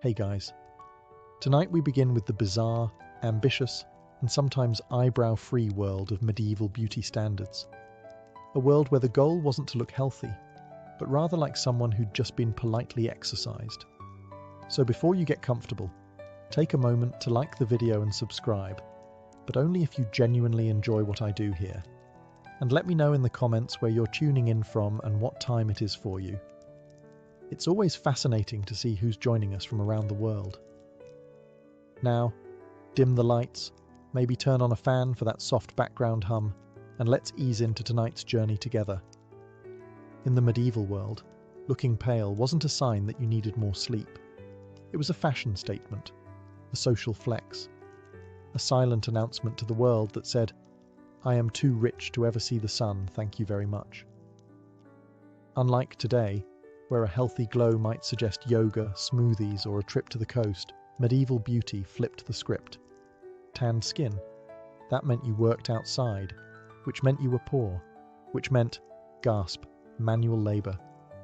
Hey guys. Tonight we begin with the bizarre, ambitious, and sometimes eyebrow-free world of medieval beauty standards. A world where the goal wasn't to look healthy, but rather like someone who'd just been politely exercised. So before you get comfortable, take a moment to like the video and subscribe, but only if you genuinely enjoy what I do here. And let me know in the comments where you're tuning in from and what time it is for you. It's always fascinating to see who's joining us from around the world. Now, dim the lights, maybe turn on a fan for that soft background hum, and let's ease into tonight's journey together. In the medieval world, looking pale wasn't a sign that you needed more sleep. It was a fashion statement, a social flex, a silent announcement to the world that said, "I am too rich to ever see the sun, thank you very much." Unlike today, where a healthy glow might suggest yoga, smoothies, or a trip to the coast, medieval beauty flipped the script. Tanned skin, that meant you worked outside, which meant you were poor, which meant, gasp, manual labour,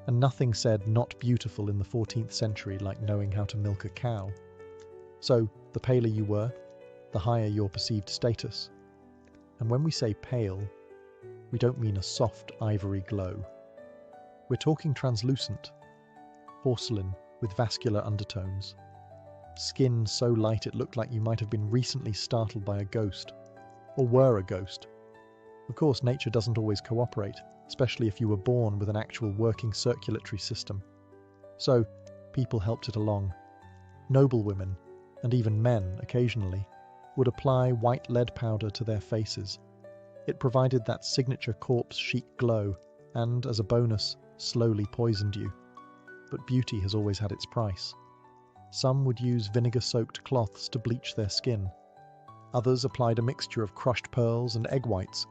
and nothing said not beautiful in the 14th century like knowing how to milk a cow. So, the paler you were, the higher your perceived status. And when we say pale, we don't mean a soft ivory glow. We're talking translucent, porcelain with vascular undertones. Skin so light it looked like you might have been recently startled by a ghost, or were a ghost. Of course, nature doesn't always cooperate, especially if you were born with an actual working circulatory system. So, people helped it along. Noble women, and even men occasionally, would apply white lead powder to their faces. It provided that signature corpse chic glow, and, as a bonus, slowly poisoned you. But beauty has always had its price. Some would use vinegar-soaked cloths to bleach their skin. Others applied a mixture of crushed pearls and egg whites,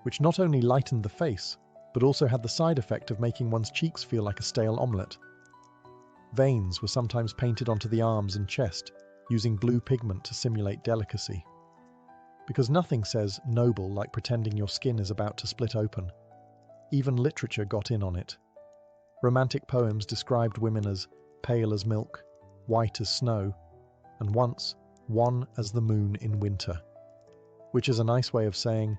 which not only lightened the face, but also had the side effect of making one's cheeks feel like a stale omelette. Veins were sometimes painted onto the arms and chest, using blue pigment to simulate delicacy. Because nothing says noble like pretending your skin is about to split open. Even literature got in on it. Romantic poems described women as pale as milk, white as snow, and once, wan as the moon in winter. Which is a nice way of saying,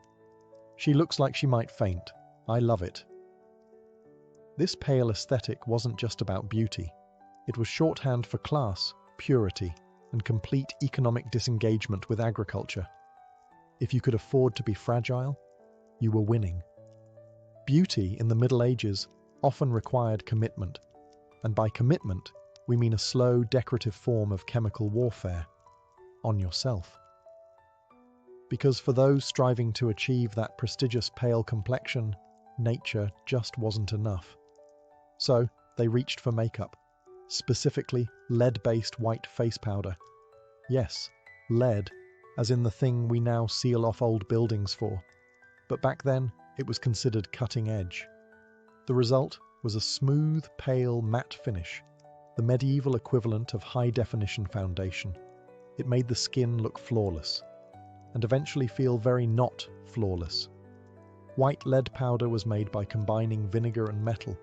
"She looks like she might faint. I love it." This pale aesthetic wasn't just about beauty. It was shorthand for class, purity, and complete economic disengagement with agriculture. If you could afford to be fragile, you were winning. Beauty in the Middle Ages often required commitment, and by commitment, we mean a slow, decorative form of chemical warfare on yourself. Because for those striving to achieve that prestigious pale complexion, nature just wasn't enough. So they reached for makeup, specifically lead-based white face powder. Yes, lead, as in the thing we now seal off old buildings for. But back then, it was considered cutting edge. The result was a smooth, pale, matte finish, the medieval equivalent of high-definition foundation. It made the skin look flawless, and eventually feel very not flawless. White lead powder was made by combining vinegar and metal,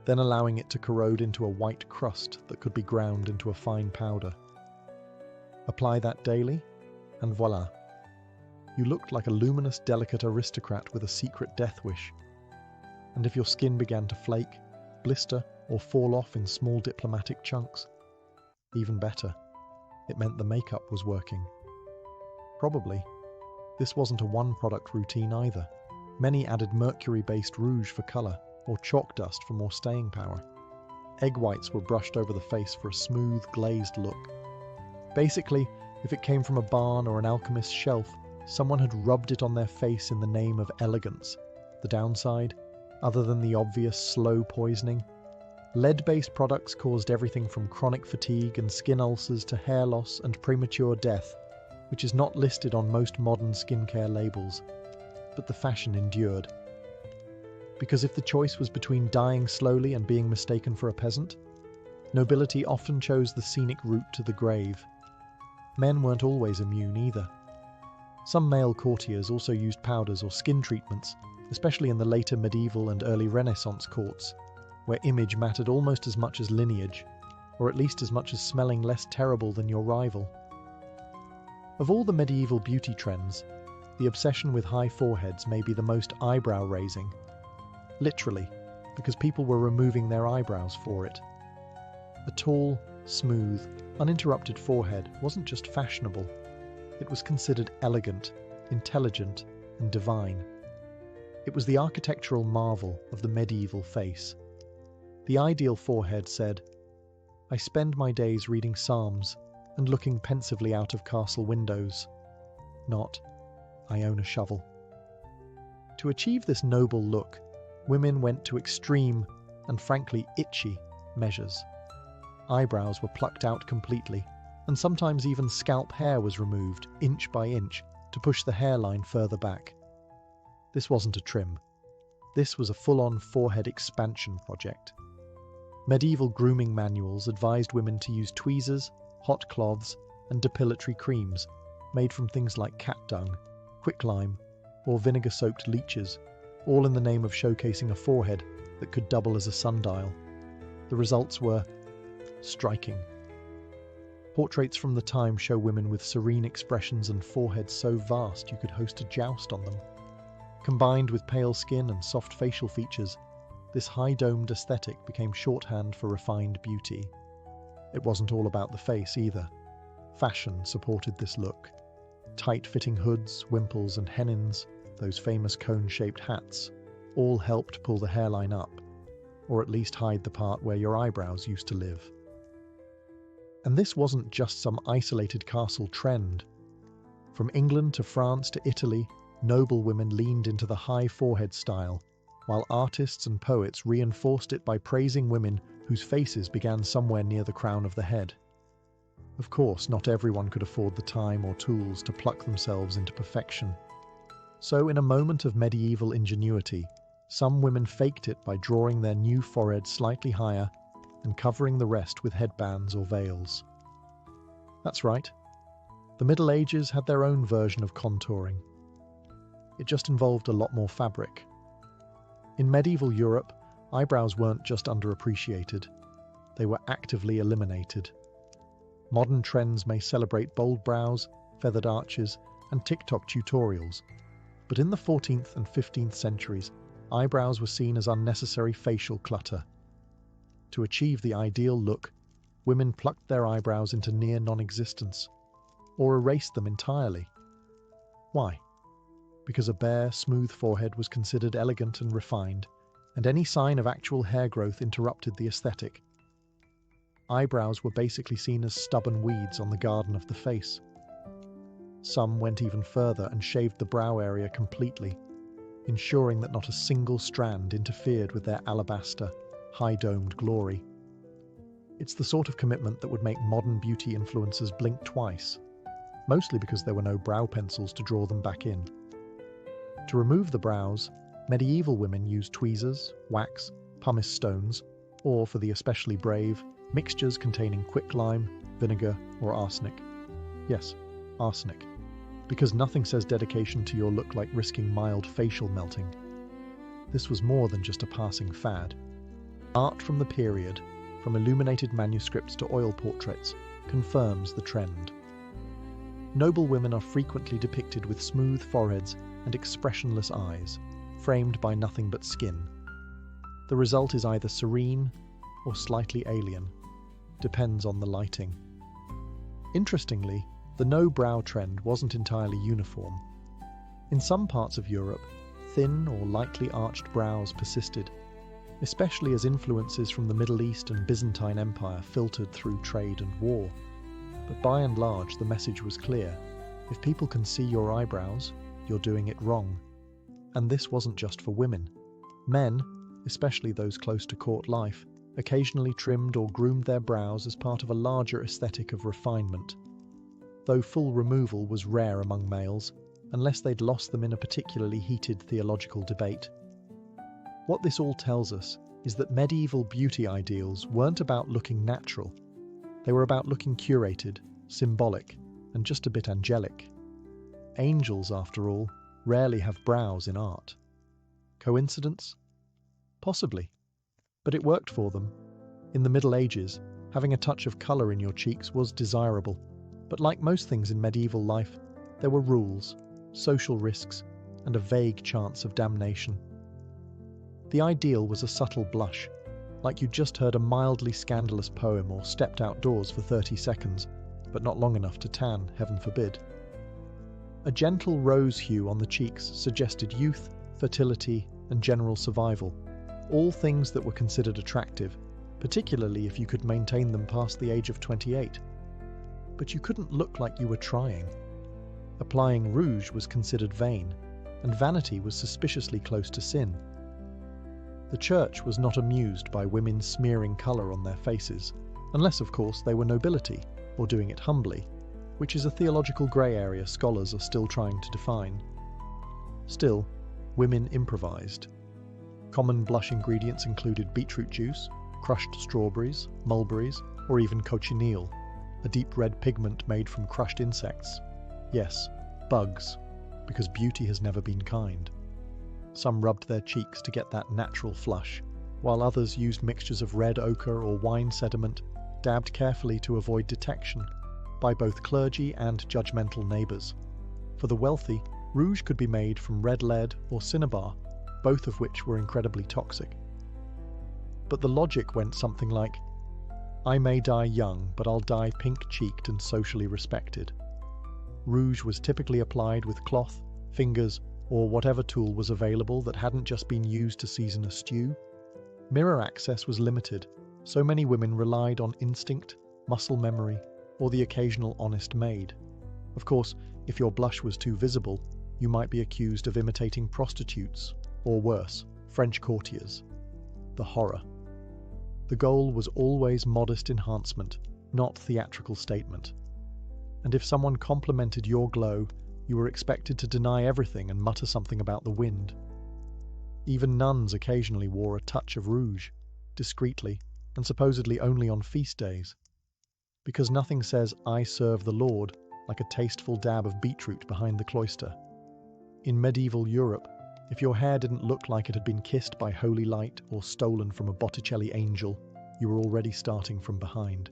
then allowing it to corrode into a white crust that could be ground into a fine powder. Apply that daily, and voila. You looked like a luminous, delicate aristocrat with a secret death wish. And if your skin began to flake, blister, or fall off in small diplomatic chunks, even better, it meant the makeup was working. Probably, this wasn't a one-product routine either. Many added mercury-based rouge for colour, or chalk dust for more staying power. Egg whites were brushed over the face for a smooth, glazed look. Basically, if it came from a barn or an alchemist's shelf, someone had rubbed it on their face in the name of elegance. The downside, other than the obvious slow poisoning, lead-based products caused everything from chronic fatigue and skin ulcers to hair loss and premature death, which is not listed on most modern skincare labels. But the fashion endured. Because if the choice was between dying slowly and being mistaken for a peasant, nobility often chose the scenic route to the grave. Men weren't always immune either. Some male courtiers also used powders or skin treatments, especially in the later medieval and early Renaissance courts, where image mattered almost as much as lineage. or at least as much as smelling less terrible than your rival. Of all the medieval beauty trends, the obsession with high foreheads may be the most eyebrow-raising. Literally, because people were removing their eyebrows for it. A tall, smooth, uninterrupted forehead wasn't just fashionable, it was considered elegant, intelligent, and divine. It was the architectural marvel of the medieval face. The ideal forehead said, "I spend my days reading psalms and looking pensively out of castle windows," not, "I own a shovel." To achieve this noble look, women went to extreme and frankly itchy measures. Eyebrows were plucked out completely, and sometimes even scalp hair was removed inch by inch to push the hairline further back. This wasn't a trim. This was a full-on forehead expansion project. Medieval grooming manuals advised women to use tweezers, hot cloths, and depilatory creams made from things like cat dung, quicklime, or vinegar-soaked leeches, all in the name of showcasing a forehead that could double as a sundial. The results were striking. Portraits from the time show women with serene expressions and foreheads so vast you could host a joust on them. Combined with pale skin and soft facial features, this high-domed aesthetic became shorthand for refined beauty. It wasn't all about the face either. Fashion supported this look. Tight-fitting hoods, wimples, and hennins, those famous cone-shaped hats, all helped pull the hairline up, or at least hide the part where your eyebrows used to live. And this wasn't just some isolated castle trend. From England to France to Italy, noble women leaned into the high forehead style, while artists and poets reinforced it by praising women whose faces began somewhere near the crown of the head. Of course, not everyone could afford the time or tools to pluck themselves into perfection. So, in a moment of medieval ingenuity, some women faked it by drawing their new forehead slightly higher and covering the rest with headbands or veils. That's right. The Middle Ages had their own version of contouring. It just involved a lot more fabric. In medieval Europe, eyebrows weren't just underappreciated, they were actively eliminated. Modern trends may celebrate bold brows, feathered arches, and TikTok tutorials, but in the 14th and 15th centuries, eyebrows were seen as unnecessary facial clutter. To achieve the ideal look, women plucked their eyebrows into near non-existence, or erased them entirely. Why? Because a bare, smooth forehead was considered elegant and refined, and any sign of actual hair growth interrupted the aesthetic. Eyebrows were basically seen as stubborn weeds on the garden of the face. Some went even further and shaved the brow area completely, ensuring that not a single strand interfered with their alabaster, high-domed glory. It's the sort of commitment that would make modern beauty influencers blink twice, mostly because there were no brow pencils to draw them back in. To remove the brows, medieval women used tweezers, wax, pumice stones, or, for the especially brave, mixtures containing quicklime, vinegar, or arsenic. Yes, arsenic. Because nothing says dedication to your look like risking mild facial melting. This was more than just a passing fad. Art from the period, from illuminated manuscripts to oil portraits, confirms the trend. Noble women are frequently depicted with smooth foreheads and expressionless eyes, framed by nothing but skin. The result is either serene or slightly alien, depends on the lighting. Interestingly, the no-brow trend wasn't entirely uniform. In some parts of Europe, thin or lightly arched brows persisted, especially as influences from the Middle East and Byzantine Empire filtered through trade and war. But by and large, the message was clear. If people can see your eyebrows, you're doing it wrong. And this wasn't just for women. Men, especially those close to court life, occasionally trimmed or groomed their brows as part of a larger aesthetic of refinement. Though full removal was rare among males, unless they'd lost them in a particularly heated theological debate. What this all tells us is that medieval beauty ideals weren't about looking natural. They were about looking curated, symbolic, and just a bit angelic. Angels, after all, rarely have brows in art. Coincidence? Possibly. But it worked for them. In the Middle Ages, Having a touch of colour in your cheeks was desirable, but like most things in medieval life, there were rules, social risks, and a vague chance of damnation. The ideal was a subtle blush, like you'd just heard a mildly scandalous poem or stepped outdoors for 30 seconds, but not long enough to tan, heaven forbid. A gentle rose hue on the cheeks suggested youth, fertility, and general survival, all things that were considered attractive, particularly if you could maintain them past the age of 28. But you couldn't look like you were trying. Applying rouge was considered vain, and vanity was suspiciously close to sin. The church was not amused by women smearing colour on their faces, unless, of course, they were nobility, or doing it humbly, which is a theological grey area scholars are still trying to define. Still, women improvised. Common blush ingredients included beetroot juice, crushed strawberries, mulberries, or even cochineal, a deep red pigment made from crushed insects. Yes, bugs, because beauty has never been kind. Some rubbed their cheeks to get that natural flush, while others used mixtures of red ochre or wine sediment, dabbed carefully to avoid detection by both clergy and judgmental neighbours. For the wealthy, rouge could be made from red lead or cinnabar, both of which were incredibly toxic. But the logic went something like, I may die young, but I'll die pink-cheeked and socially respected. Rouge was typically applied with cloth, fingers, or whatever tool was available that hadn't just been used to season a stew. Mirror access was limited, so many women relied on instinct, muscle memory, or the occasional honest maid. Of course, if your blush was too visible, you might be accused of imitating prostitutes, or worse, French courtiers. The horror. The goal was always modest enhancement, not theatrical statement. And if someone complimented your glow, you were expected to deny everything and mutter something about the wind. Even nuns occasionally wore a touch of rouge, discreetly, and supposedly only on feast days. Because nothing says, I serve the Lord, like a tasteful dab of beetroot behind the cloister. In medieval Europe, if your hair didn't look like it had been kissed by holy light or stolen from a Botticelli angel, you were already starting from behind.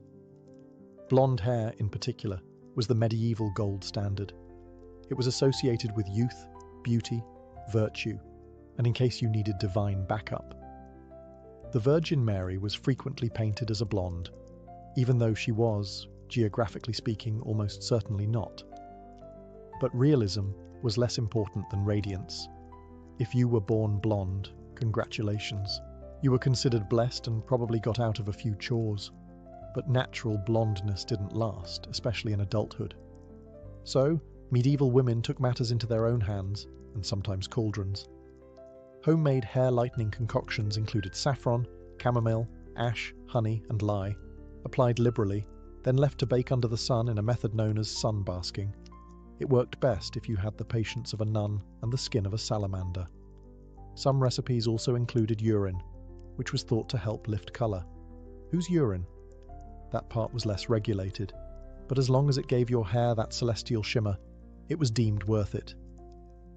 Blonde hair, in particular, was the medieval gold standard. It was associated with youth, beauty, virtue, and in case you needed divine backup. The Virgin Mary was frequently painted as a blonde, even though she was, geographically speaking, almost certainly not. But realism was less important than radiance. If you were born blonde, congratulations. You were considered blessed and probably got out of a few chores. But natural blondness didn't last, especially in adulthood. So, medieval women took matters into their own hands, and sometimes cauldrons. Homemade hair-lightening concoctions included saffron, chamomile, ash, honey, and lye, applied liberally, then left to bake under the sun in a method known as sun-basking. It worked best if you had the patience of a nun and the skin of a salamander. Some recipes also included urine, which was thought to help lift colour. Whose urine? That part was less regulated, but as long as it gave your hair that celestial shimmer, it was deemed worth it.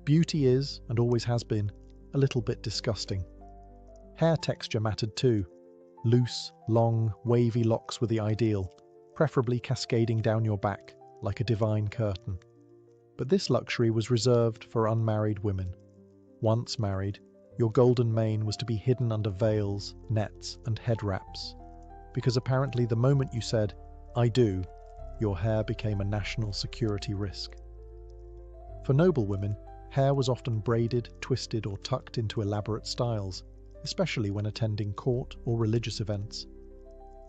Beauty is, and always has been, a little bit disgusting. Hair texture mattered too. Loose, long, wavy locks were the ideal, preferably cascading down your back like a divine curtain. But this luxury was reserved for unmarried women. Once married, your golden mane was to be hidden under veils, nets, and head wraps, because apparently the moment you said, I do, your hair became a national security risk. For noble women, hair was often braided, twisted, or tucked into elaborate styles, especially when attending court or religious events.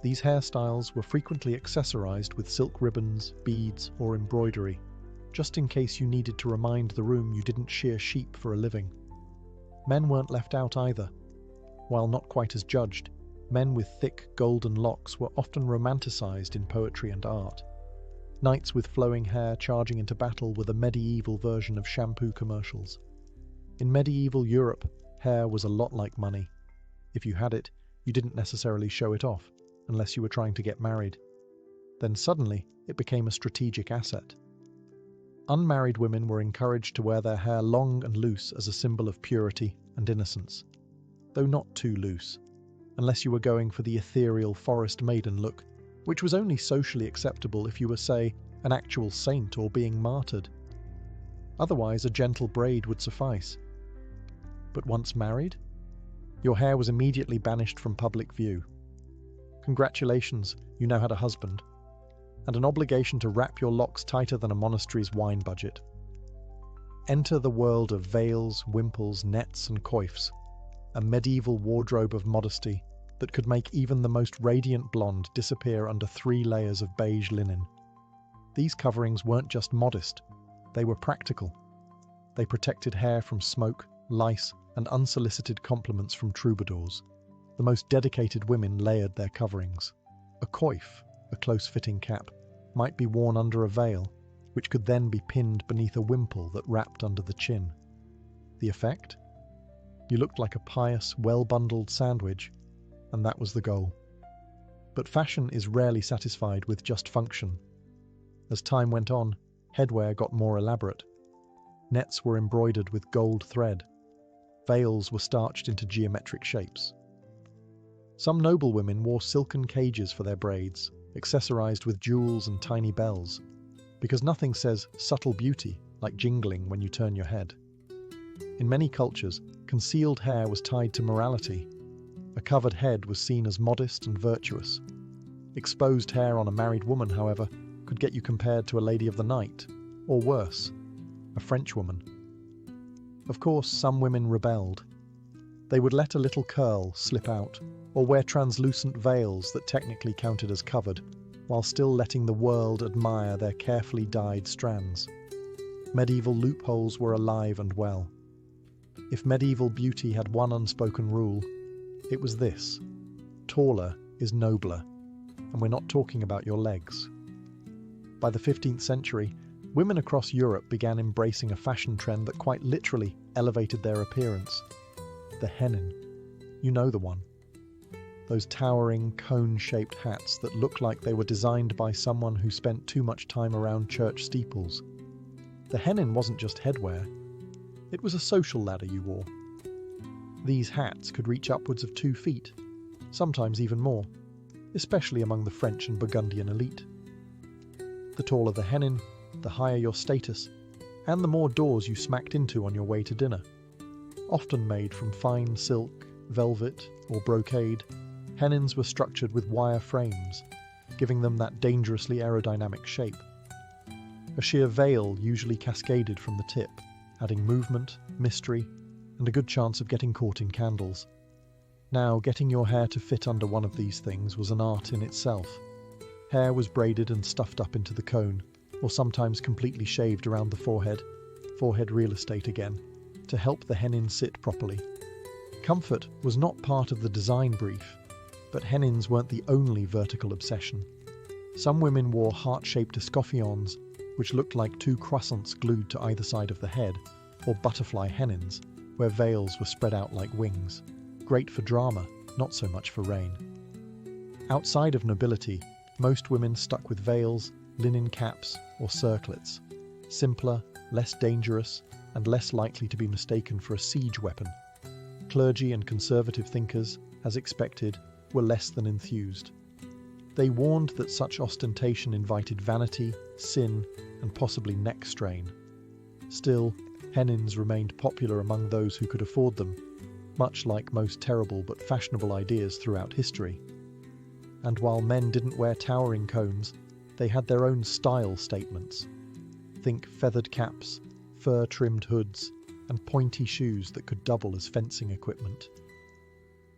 These hairstyles were frequently accessorized with silk ribbons, beads, or embroidery, just in case you needed to remind the room you didn't shear sheep for a living. Men weren't left out either. While not quite as judged, men with thick golden locks were often romanticized in poetry and art. Knights with flowing hair charging into battle were the medieval version of shampoo commercials. In medieval Europe, hair was a lot like money. If you had it, you didn't necessarily show it off, unless you were trying to get married. Then suddenly, it became a strategic asset. Unmarried women were encouraged to wear their hair long and loose as a symbol of purity and innocence, though not too loose, unless you were going for the ethereal forest maiden look, which was only socially acceptable if you were, say, an actual saint or being martyred. Otherwise, a gentle braid would suffice. But once married, your hair was immediately banished from public view. Congratulations, you now had a husband, and an obligation to wrap your locks tighter than a monastery's wine budget. Enter the world of veils, wimples, nets, and coifs, a medieval wardrobe of modesty that could make even the most radiant blonde disappear under 3 layers of beige linen. These coverings weren't just modest, they were practical. They protected hair from smoke, lice, and unsolicited compliments from troubadours. The most dedicated women layered their coverings. A coif, a close-fitting cap, might be worn under a veil, which could then be pinned beneath a wimple that wrapped under the chin. The effect? You looked like a pious, well-bundled sandwich, and that was the goal. But fashion is rarely satisfied with just function. As time went on, headwear got more elaborate. Nets were embroidered with gold thread. Veils were starched into geometric shapes. Some noblewomen wore silken cages for their braids, accessorized with jewels and tiny bells, because nothing says subtle beauty like jingling when you turn your head. In many cultures, concealed hair was tied to morality. A covered head was seen as modest and virtuous. Exposed hair on a married woman, however, could get you compared to a lady of the night, or worse, a Frenchwoman. Of course, some women rebelled. They would let a little curl slip out, or wear translucent veils that technically counted as covered, while still letting the world admire their carefully dyed strands. Medieval loopholes were alive and well. If medieval beauty had one unspoken rule, it was this: taller is nobler, and we're not talking about your legs. By the 15th century, women across Europe began embracing a fashion trend that quite literally elevated their appearance. The hennin. You know the one. Those towering, cone-shaped hats that look like they were designed by someone who spent too much time around church steeples. The hennin wasn't just headwear. It was a social ladder you wore. These hats could reach upwards of 2 feet, sometimes even more, especially among the French and Burgundian elite. The taller the hennin, the higher your status, and the more doors you smacked into on your way to dinner. Often made from fine silk, velvet, or brocade, hennins were structured with wire frames, giving them that dangerously aerodynamic shape. A sheer veil usually cascaded from the tip, adding movement, mystery, and a good chance of getting caught in candles. Now, getting your hair to fit under one of these things was an art in itself. Hair was braided and stuffed up into the cone, or sometimes completely shaved around the forehead real estate again, to help the hennin sit properly. Comfort was not part of the design brief, but hennins weren't the only vertical obsession. Some women wore heart-shaped escoffions, which looked like 2 croissants glued to either side of the head, or butterfly hennins, where veils were spread out like wings. Great for drama, not so much for rain. Outside of nobility, most women stuck with veils, linen caps, or circlets. Simpler, less dangerous, and less likely to be mistaken for a siege weapon. Clergy and conservative thinkers, as expected, were less than enthused. They warned that such ostentation invited vanity, sin, and possibly neck strain. Still, hennins remained popular among those who could afford them, much like most terrible but fashionable ideas throughout history. And while men didn't wear towering cones, they had their own style statements. Think feathered caps, fur-trimmed hoods, and pointy shoes that could double as fencing equipment.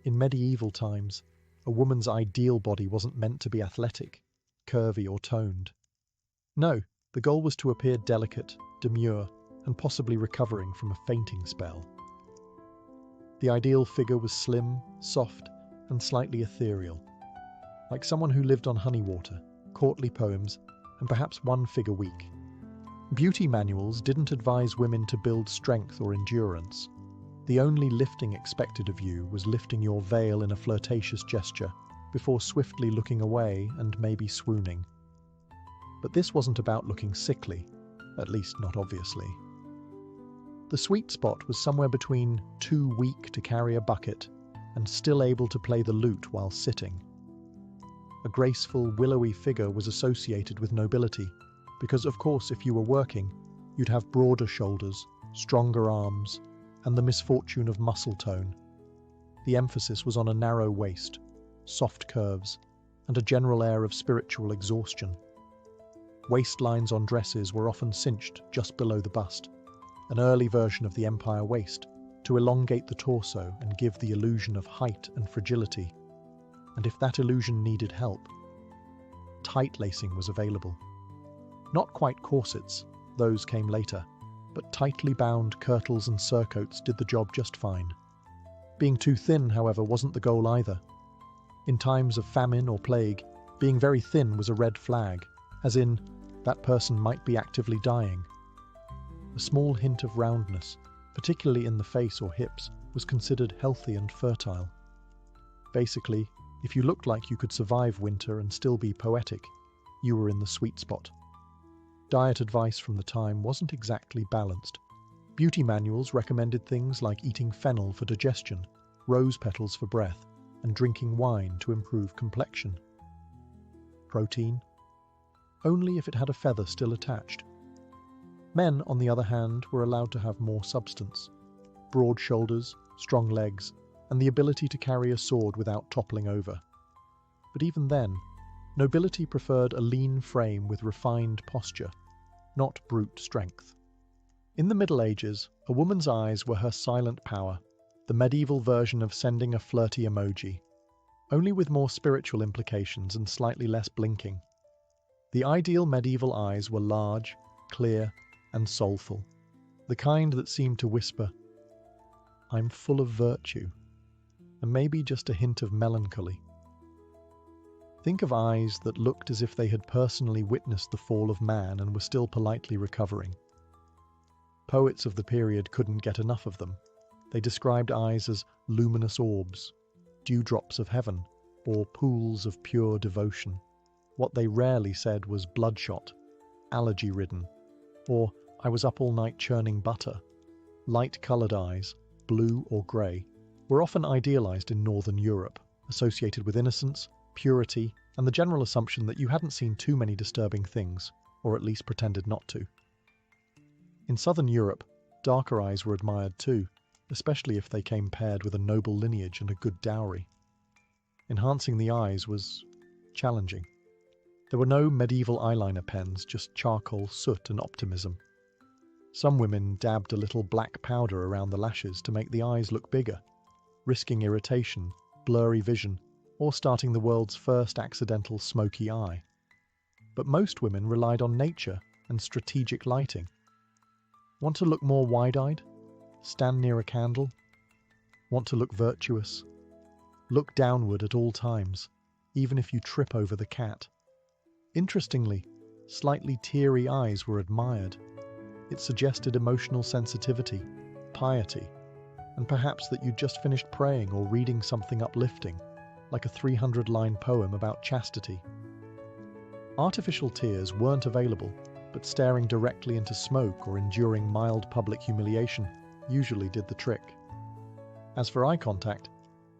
In medieval times, a woman's ideal body wasn't meant to be athletic, curvy, or toned. No, the goal was to appear delicate, demure, and possibly recovering from a fainting spell. The ideal figure was slim, soft, and slightly ethereal, like someone who lived on honey water, courtly poems, and perhaps one fig a week. Beauty manuals didn't advise women to build strength or endurance. The only lifting expected of you was lifting your veil in a flirtatious gesture before swiftly looking away and maybe swooning. But this wasn't about looking sickly, at least not obviously. The sweet spot was somewhere between too weak to carry a bucket and still able to play the lute while sitting. A graceful, willowy figure was associated with nobility, because of course if you were working, you'd have broader shoulders, stronger arms, and the misfortune of muscle tone. The emphasis was on a narrow waist, soft curves, and a general air of spiritual exhaustion. Waistlines on dresses were often cinched just below the bust, an early version of the empire waist, to elongate the torso and give the illusion of height and fragility. And if that illusion needed help, tight lacing was available. Not quite corsets, those came later, but tightly bound kirtles and surcoats did the job just fine. Being too thin, however, wasn't the goal either. In times of famine or plague, being very thin was a red flag, as in, that person might be actively dying. A small hint of roundness, particularly in the face or hips, was considered healthy and fertile. Basically, if you looked like you could survive winter and still be poetic, you were in the sweet spot. Diet advice from the time wasn't exactly balanced. Beauty manuals recommended things like eating fennel for digestion, rose petals for breath, and drinking wine to improve complexion. Protein? Only if it had a feather still attached. Men, on the other hand, were allowed to have more substance. Broad shoulders, strong legs, and the ability to carry a sword without toppling over. But even then, nobility preferred a lean frame with refined posture, not brute strength. In the Middle Ages, a woman's eyes were her silent power, the medieval version of sending a flirty emoji, only with more spiritual implications and slightly less blinking. The ideal medieval eyes were large, clear, and soulful, the kind that seemed to whisper, "I'm full of virtue," and maybe just a hint of melancholy. Think of eyes that looked as if they had personally witnessed the fall of man and were still politely recovering. Poets of the period couldn't get enough of them. They described eyes as luminous orbs, dewdrops of heaven, or pools of pure devotion. What they rarely said was bloodshot, allergy-ridden, or "I was up all night churning butter." Light-coloured eyes, blue or grey, were often idealised in Northern Europe, associated with innocence, purity, and the general assumption that you hadn't seen too many disturbing things, or at least pretended not to. In Southern Europe, darker eyes were admired too, especially if they came paired with a noble lineage and a good dowry. Enhancing the eyes was challenging. There were no medieval eyeliner pens, just charcoal, soot, and optimism. Some women dabbed a little black powder around the lashes to make the eyes look bigger, risking irritation, blurry vision, or starting the world's first accidental smoky eye. But most women relied on nature and strategic lighting. Want to look more wide-eyed? Stand near a candle? Want to look virtuous? Look downward at all times, even if you trip over the cat. Interestingly, slightly teary eyes were admired. It suggested emotional sensitivity, piety, and perhaps that you'd just finished praying or reading something uplifting, like a 300-line poem about chastity. Artificial tears weren't available, but staring directly into smoke or enduring mild public humiliation usually did the trick. As for eye contact,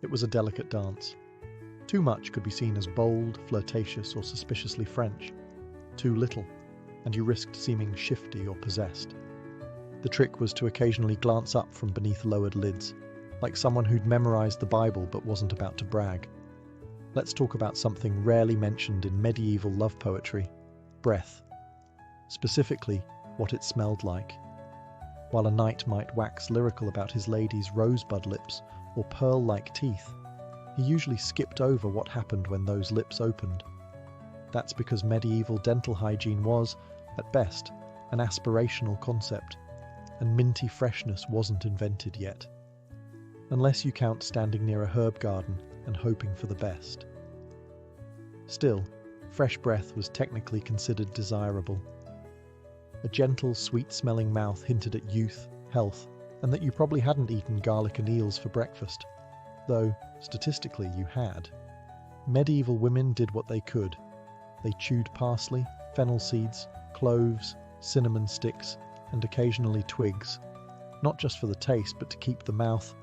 it was a delicate dance. Too much could be seen as bold, flirtatious, or suspiciously French. Too little, and you risked seeming shifty or possessed. The trick was to occasionally glance up from beneath lowered lids, like someone who'd memorized the Bible but wasn't about to brag. Let's talk about something rarely mentioned in medieval love poetry: breath. Specifically, what it smelled like. While a knight might wax lyrical about his lady's rosebud lips or pearl-like teeth, he usually skipped over what happened when those lips opened. That's because medieval dental hygiene was, at best, an aspirational concept, and minty freshness wasn't invented yet. Unless you count standing near a herb garden and hoping for the best. Still, fresh breath was technically considered desirable. A gentle, sweet-smelling mouth hinted at youth, health, and that you probably hadn't eaten garlic and eels for breakfast, though, statistically, you had. Medieval women did what they could. They chewed parsley, fennel seeds, cloves, cinnamon sticks, and occasionally twigs, not just for the taste, but to keep the mouth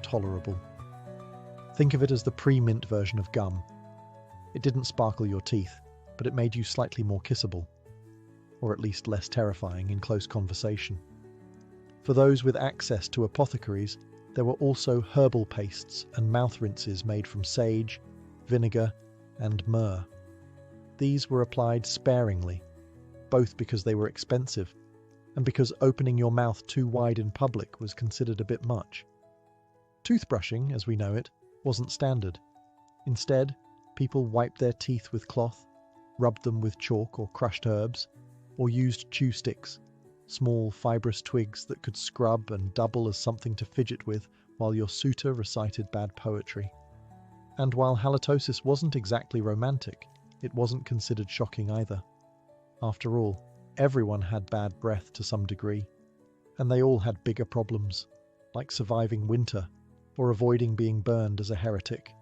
tolerable. Think of it as the pre-mint version of gum. It didn't sparkle your teeth, but it made you slightly more kissable, or at least less terrifying in close conversation. For those with access to apothecaries, there were also herbal pastes and mouth rinses made from sage, vinegar, and myrrh. These were applied sparingly, both because they were expensive and because opening your mouth too wide in public was considered a bit much. Toothbrushing, as we know it, wasn't standard. Instead, people wiped their teeth with cloth, rubbed them with chalk or crushed herbs, or used chew sticks, small fibrous twigs that could scrub and double as something to fidget with while your suitor recited bad poetry. And while halitosis wasn't exactly romantic, it wasn't considered shocking either. After all, everyone had bad breath to some degree, and they all had bigger problems, like surviving winter or avoiding being burned as a heretic.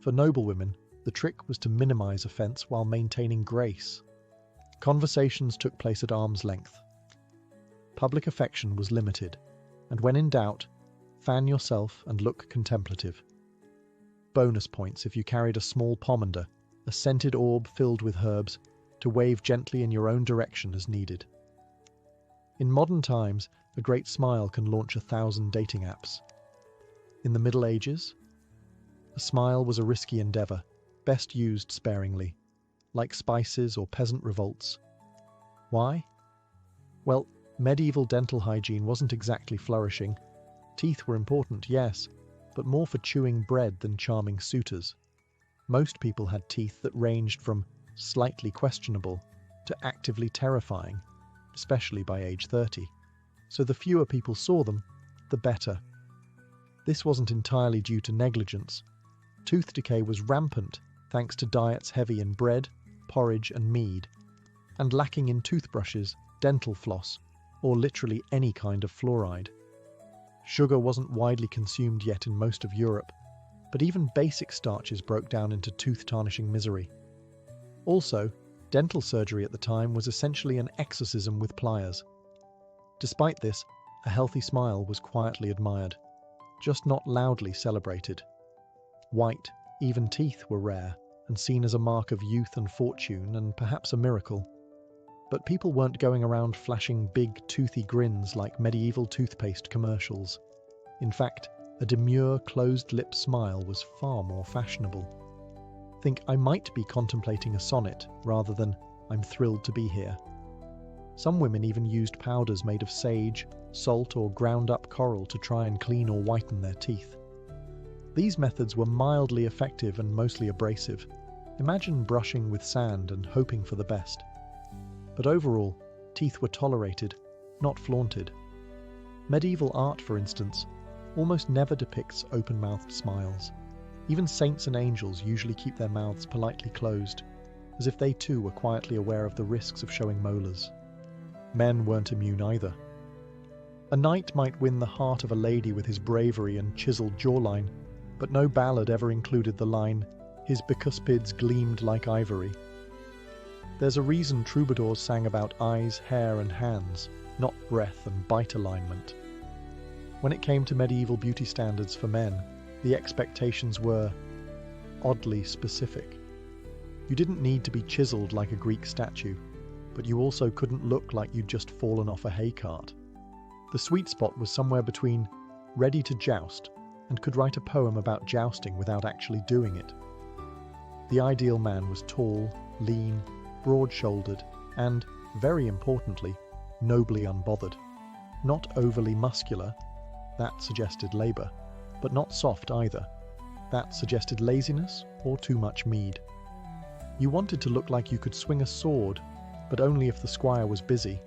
For noblewomen, the trick was to minimize offense while maintaining grace. Conversations took place at arm's length. Public affection was limited, and when in doubt, fan yourself and look contemplative. Bonus points if you carried a small pomander, a scented orb filled with herbs, to wave gently in your own direction as needed. In modern times, a great smile can launch 1,000 dating apps. In the Middle Ages, a smile was a risky endeavour, best used sparingly, like spices or peasant revolts. Why? Well, medieval dental hygiene wasn't exactly flourishing. Teeth were important, yes, but more for chewing bread than charming suitors. Most people had teeth that ranged from slightly questionable to actively terrifying, especially by age 30. So the fewer people saw them, the better. This wasn't entirely due to negligence. Tooth decay was rampant thanks to diets heavy in bread, porridge and mead, and lacking in toothbrushes, dental floss, or literally any kind of fluoride. Sugar wasn't widely consumed yet in most of Europe, but even basic starches broke down into tooth-tarnishing misery. Also, dental surgery at the time was essentially an exorcism with pliers. Despite this, a healthy smile was quietly admired, just not loudly celebrated. White, even teeth were rare and seen as a mark of youth and fortune and perhaps a miracle. But people weren't going around flashing big, toothy grins like medieval toothpaste commercials. In fact, a demure, closed-lip smile was far more fashionable. Think I might be contemplating a sonnet rather than I'm thrilled to be here. Some women even used powders made of sage, salt or ground-up coral to try and clean or whiten their teeth. These methods were mildly effective and mostly abrasive. Imagine brushing with sand and hoping for the best. But overall, teeth were tolerated, not flaunted. Medieval art, for instance, almost never depicts open-mouthed smiles. Even saints and angels usually keep their mouths politely closed, as if they too were quietly aware of the risks of showing molars. Men weren't immune either. A knight might win the heart of a lady with his bravery and chiseled jawline, but no ballad ever included the line, "His bicuspids gleamed like ivory." There's a reason troubadours sang about eyes, hair and hands, not breath and bite alignment. When it came to medieval beauty standards for men, the expectations were oddly specific. You didn't need to be chiseled like a Greek statue, but you also couldn't look like you'd just fallen off a hay cart. The sweet spot was somewhere between ready to joust and could write a poem about jousting without actually doing it. The ideal man was tall, lean, broad-shouldered, and, very importantly, nobly unbothered. Not overly muscular, that suggested labour, but not soft either. That suggested laziness or too much mead. You wanted to look like you could swing a sword, but only if the squire was busy.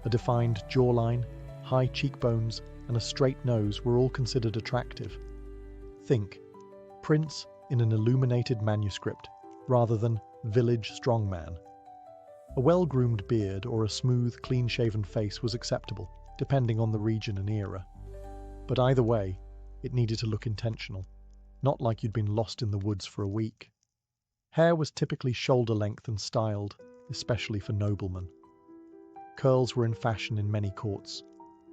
A defined jawline, high cheekbones, and a straight nose were all considered attractive. Think, prince in an illuminated manuscript, rather than village strongman. A well-groomed beard or a smooth, clean-shaven face was acceptable, depending on the region and era. But either way, it needed to look intentional, not like you'd been lost in the woods for a week. Hair was typically shoulder-length and styled, especially for noblemen. Curls were in fashion in many courts,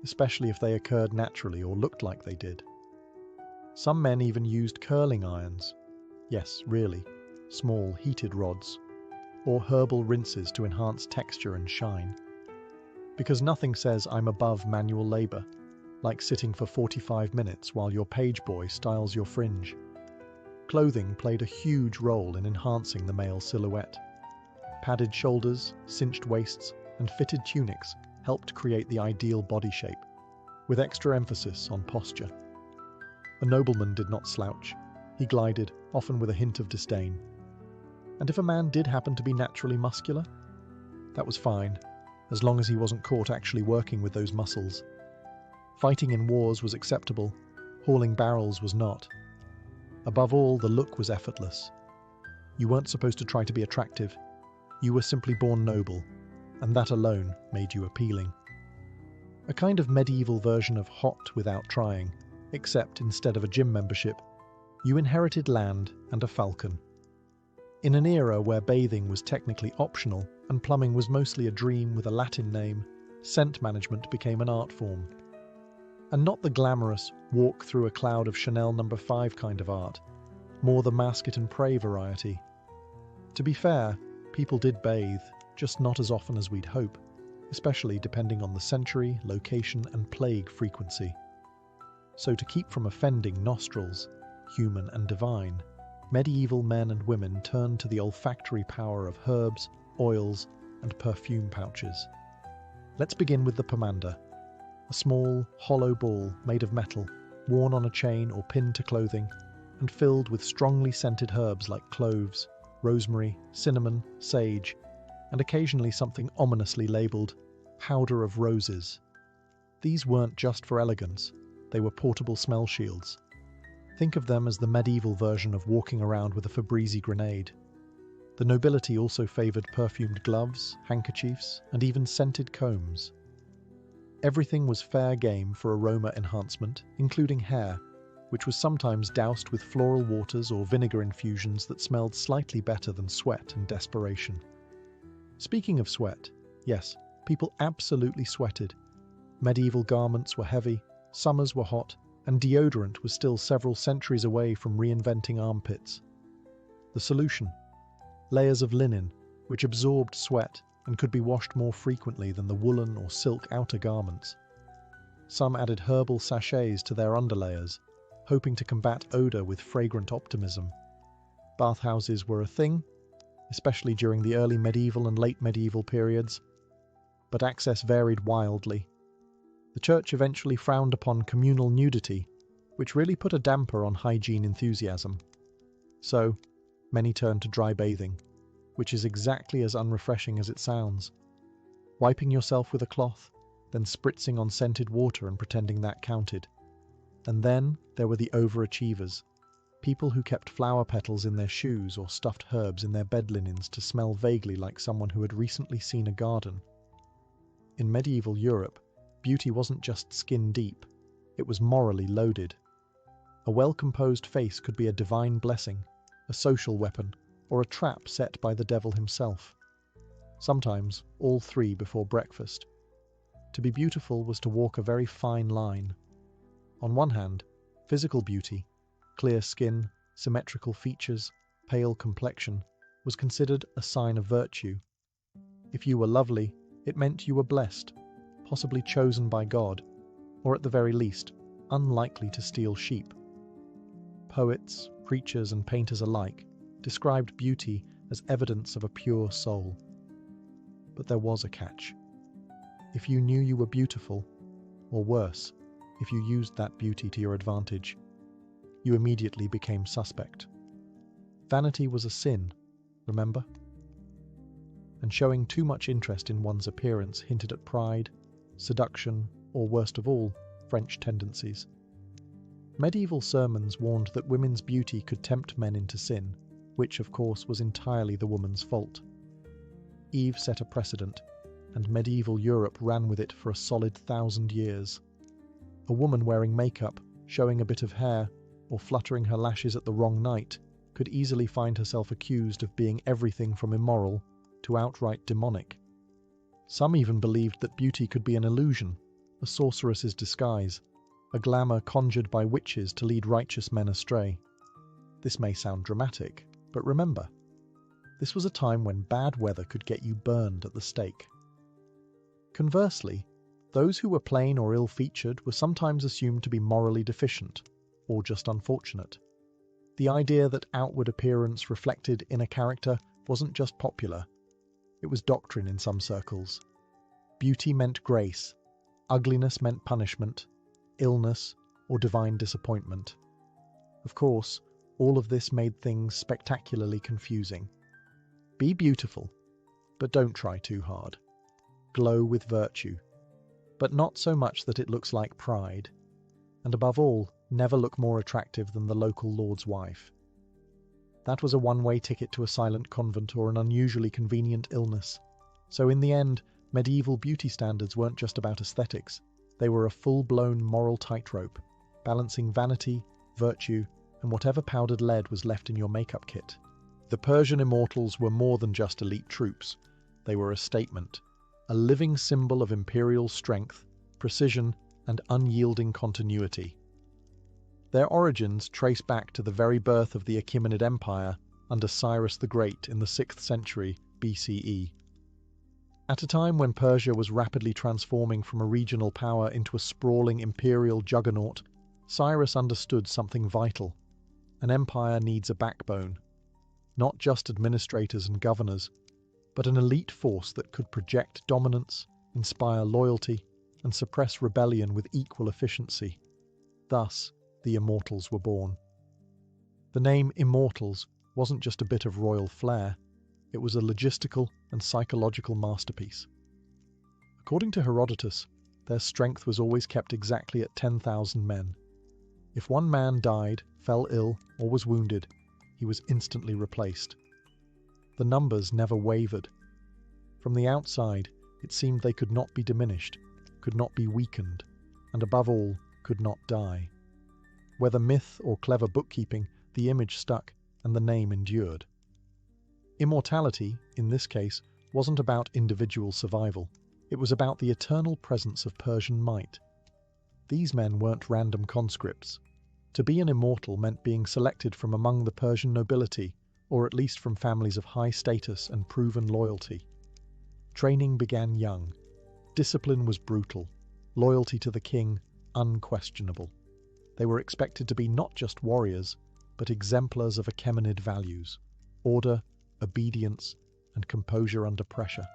especially if they occurred naturally or looked like they did. Some men even used curling irons. Yes, really, small heated rods, or herbal rinses to enhance texture and shine. Because nothing says I'm above manual labour, like sitting for 45 minutes while your page boy styles your fringe. Clothing played a huge role in enhancing the male silhouette. Padded shoulders, cinched waists, and fitted tunics helped create the ideal body shape, with extra emphasis on posture. A nobleman did not slouch. He glided, often with a hint of disdain. And if a man did happen to be naturally muscular, that was fine, as long as he wasn't caught actually working with those muscles. Fighting in wars was acceptable, hauling barrels was not. Above all, the look was effortless. You weren't supposed to try to be attractive. You were simply born noble, and that alone made you appealing. A kind of medieval version of hot without trying, except instead of a gym membership, you inherited land and a falcon. In an era where bathing was technically optional and plumbing was mostly a dream with a Latin name, scent management became an art form. And not the glamorous, walk through a cloud of Chanel No. 5 kind of art, more the mask it and pray variety. To be fair, people did bathe, just not as often as we'd hope, especially depending on the century, location, and plague frequency. So to keep from offending nostrils, human and divine, medieval men and women turned to the olfactory power of herbs, oils, and perfume pouches. Let's begin with the pomander, a small, hollow ball made of metal, worn on a chain or pinned to clothing, and filled with strongly scented herbs like cloves, rosemary, cinnamon, sage, and occasionally something ominously labelled powder of roses. These weren't just for elegance, they were portable smell shields. Think of them as the medieval version of walking around with a Febreze grenade. The nobility also favoured perfumed gloves, handkerchiefs, and even scented combs. Everything was fair game for aroma enhancement, including hair, which was sometimes doused with floral waters or vinegar infusions that smelled slightly better than sweat and desperation. Speaking of sweat, yes, people absolutely sweated. Medieval garments were heavy, summers were hot, and deodorant was still several centuries away from reinventing armpits. The solution? Layers of linen, which absorbed sweat and could be washed more frequently than the woolen or silk outer garments. Some added herbal sachets to their underlayers, hoping to combat odour with fragrant optimism. Bathhouses were a thing, especially during the early medieval and late medieval periods, but access varied wildly. The church eventually frowned upon communal nudity, which really put a damper on hygiene enthusiasm. So, many turned to dry bathing, which is exactly as unrefreshing as it sounds. Wiping yourself with a cloth, then spritzing on scented water and pretending that counted. And then there were the overachievers, people who kept flower petals in their shoes or stuffed herbs in their bed linens to smell vaguely like someone who had recently seen a garden. In medieval Europe, beauty wasn't just skin deep, it was morally loaded. A well-composed face could be a divine blessing, a social weapon, or a trap set by the devil himself. Sometimes all three before breakfast. To be beautiful was to walk a very fine line. On one hand, physical beauty, clear skin, symmetrical features, pale complexion, was considered a sign of virtue. If you were lovely, it meant you were blessed, possibly chosen by God, or at the very least, unlikely to steal sheep. Poets, preachers, and painters alike described beauty as evidence of a pure soul. But there was a catch. If you knew you were beautiful, or worse, if you used that beauty to your advantage, you immediately became suspect. Vanity was a sin, remember? And showing too much interest in one's appearance hinted at pride, seduction, or worst of all, French tendencies. Medieval sermons warned that women's beauty could tempt men into sin, which of course was entirely the woman's fault. Eve set a precedent, and medieval Europe ran with it for a solid 1,000 years. A woman wearing makeup, showing a bit of hair, or fluttering her lashes at the wrong night could easily find herself accused of being everything from immoral to outright demonic. Some even believed that beauty could be an illusion, a sorceress's disguise, a glamour conjured by witches to lead righteous men astray. This may sound dramatic, but remember, This was a time when bad weather could get you burned at the stake. Conversely, those who were plain or ill-featured were sometimes assumed to be morally deficient, or just unfortunate. The idea that outward appearance reflected inner character wasn't just popular, it was doctrine in some circles. Beauty meant grace, ugliness meant punishment, illness, or divine disappointment. Of course, all of this made things spectacularly confusing. Be beautiful, but don't try too hard. Glow with virtue, but not so much that it looks like pride. And above all, never look more attractive than the local lord's wife. That was a one-way ticket to a silent convent or an unusually convenient illness. So in the end, medieval beauty standards weren't just about aesthetics. They were a full-blown moral tightrope, balancing vanity, virtue, and whatever powdered lead was left in your makeup kit. The Persian Immortals were more than just elite troops. They were a statement, a living symbol of imperial strength, precision, and unyielding continuity. Their origins trace back to the very birth of the Achaemenid Empire under Cyrus the Great in the 6th century BCE. At a time when Persia was rapidly transforming from a regional power into a sprawling imperial juggernaut, Cyrus understood something vital. An empire needs a backbone. Not just administrators and governors, but an elite force that could project dominance, inspire loyalty, and suppress rebellion with equal efficiency. Thus, the Immortals were born. The name Immortals wasn't just a bit of royal flair, it was a logistical and psychological masterpiece. According to Herodotus, their strength was always kept exactly at 10,000 men. If one man died, fell ill, or was wounded, he was instantly replaced. The numbers never wavered. From the outside, it seemed they could not be diminished, could not be weakened, and above all, could not die. Whether myth or clever bookkeeping, the image stuck and the name endured. Immortality, in this case, wasn't about individual survival. It was about the eternal presence of Persian might. These men weren't random conscripts. To be an immortal meant being selected from among the Persian nobility, or at least from families of high status and proven loyalty. Training began young. Discipline was brutal. Loyalty to the king, unquestionable. They were expected to be not just warriors, but exemplars of Achaemenid values: order, obedience, and composure under pressure.